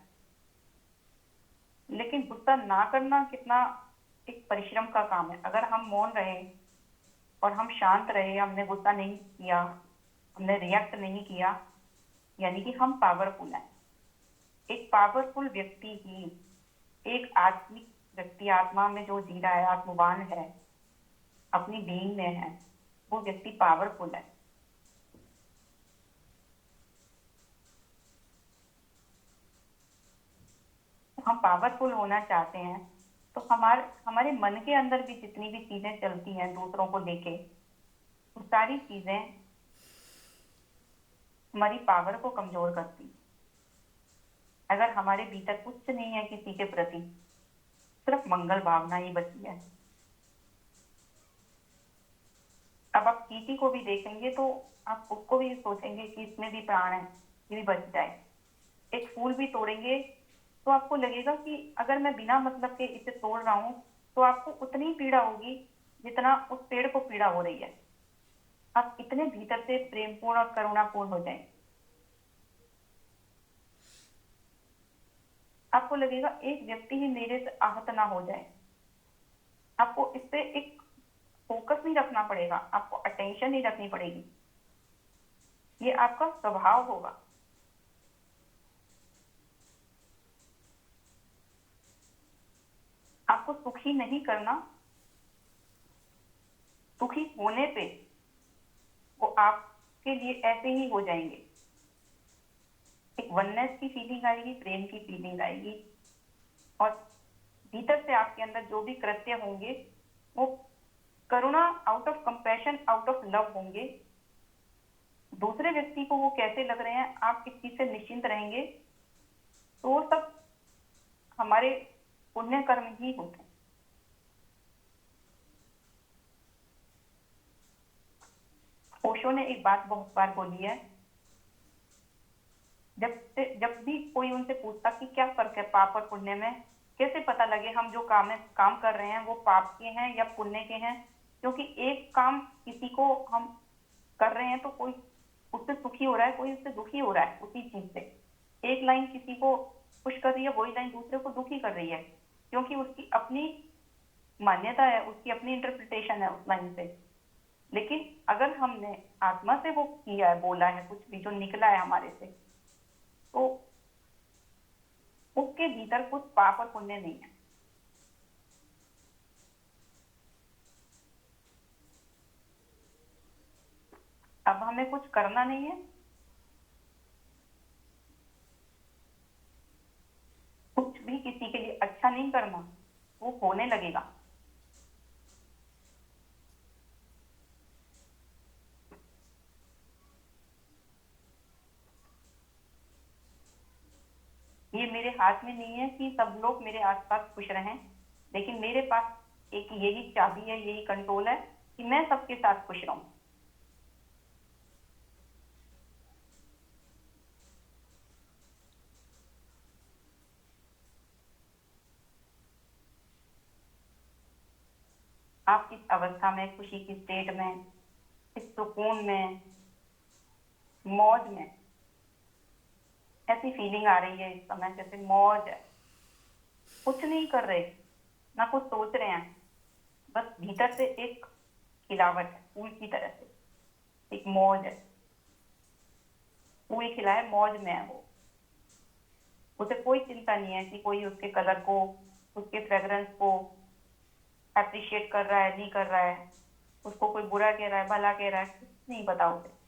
लेकिन गुस्सा ना करना कितना एक परिश्रम का काम है। अगर हम मौन रहे और हम शांत रहे, हमने गुस्सा नहीं किया, हमने रिएक्ट नहीं किया, यानी कि हम पावरफुल हैं। एक पावरफुल व्यक्ति ही एक आत्मिक व्यक्ति आत्मा में जो जी रहा है, आत्मवान है, अपनी बीइंग में है, वो व्यक्ति पावरफुल है। हम पावरफुल होना चाहते हैं तो हमारे मन के अंदर भी जितनी भी चीजें चलती हैं दूसरों को लेके, वो सारी चीजें हमारी पावर को कमजोर करती। अगर हमारे भीतर कुछ नहीं है किसी के प्रति, सिर्फ मंगल भावना ही बची है। अब आप चींटी को भी देखेंगे तो आप उसको भी सोचेंगे कि इसमें भी प्राण है, ये भी बच जाए। एक फूल भी तोड़ेंगे तो आपको लगेगा कि अगर मैं बिना मतलब के इसे तोड़ रहा हूं तो आपको उतनी पीड़ा होगी जितना उस पेड़ को पीड़ा हो रही है। आप इतने भीतर से प्रेमपूर्ण और करुणापूर्ण हो जाएं, आपको लगेगा एक व्यक्ति ही मेरे से आहत ना हो जाए। आपको इस पे एक फोकस नहीं रखना पड़ेगा, आपको अटेंशन नहीं रखनी पड़ेगी, ये आपका स्वभाव होगा। आपको सुखी नहीं करना, सुखी होने पे वो आपके लिए ऐसे ही हो जाएंगे। एक वननेस की फीलिंग आएगी, प्रेम की फीलिंग आएगी, और भीतर से आपके अंदर जो भी कृत्य होंगे वो करुणा, out of compassion, out of love होंगे। दूसरे व्यक्ति को वो कैसे लग रहे हैं, आप इस चीज से निश्चिंत रहेंगे, तो वो सब हमारे पुण्य कर्म ही होते हैं। ओशो ने एक बात बहुत बार बोली है, जब भी कोई उनसे पूछता कि क्या फर्क है पाप और पुण्य में, कैसे पता लगे हम जो काम कर रहे हैं वो पाप के हैं या पुण्य के हैं। क्योंकि एक काम किसी को हम कर रहे हैं तो कोई उससे सुखी हो रहा है, कोई उससे दुखी हो रहा है उसी चीज से। एक लाइन किसी को खुश कर रही है, वही लाइन दूसरे को दुखी कर रही है, क्योंकि उसकी अपनी मान्यता है, उसकी अपनी इंटरप्रिटेशन है उस लाइन से। लेकिन अगर हमने आत्मा से वो किया है, बोला है, कुछ भी जो निकला है हमारे से, तो उसके भीतर कुछ पाप और पुण्य नहीं है। अब हमें कुछ करना नहीं है, कुछ भी किसी के लिए अच्छा नहीं करना, वो होने लगेगा। ये मेरे हाथ में नहीं है कि सब लोग मेरे आसपास खुश रहें, लेकिन मेरे पास एक यही चाबी है, यही कंट्रोल है कि मैं सबके साथ खुश रहूं। आप इस अवस्था में, खुशी की स्टेट में, इस सुकून में, मौज में, ऐसी फीलिंग आ रही है इस समय जैसे मौज है, कुछ नहीं कर रहे, ना कुछ सोच रहे हैं, बस भीतर से एक खिलावट है फूल की तरह से, एक मौज है। फूल खिला है, मौज में है वो। उसे कोई चिंता नहीं है कि कोई उसके कलर को, उसके फ्रेग्रेंस को अप्रिशिएट कर रहा है, नहीं कर रहा है, उसको कोई बुरा कह रहा है, भला कह रहा है, कुछ नहीं पता उसे।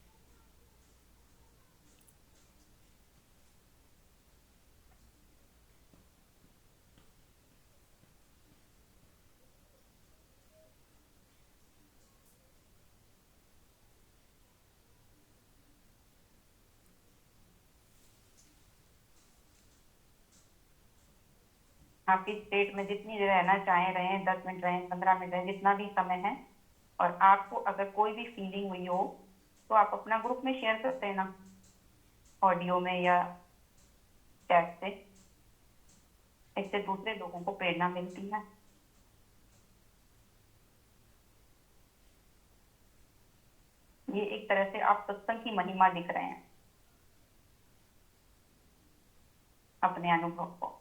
आप इस स्टेट में जितनी देर रहना चाहें रहें, 10 मिनट रहें, 15 मिनट रहें, जितना भी समय है। और आपको अगर कोई भी फीलिंग हुई हो तो आप अपना ग्रुप में शेयर करते हैं ना, ऑडियो में या चैट से, इससे दूसरे लोगों को प्रेरणा मिलती है। ये एक तरह से आप सत्संग की महिमा लिख रहे हैं अपने अनुभव को।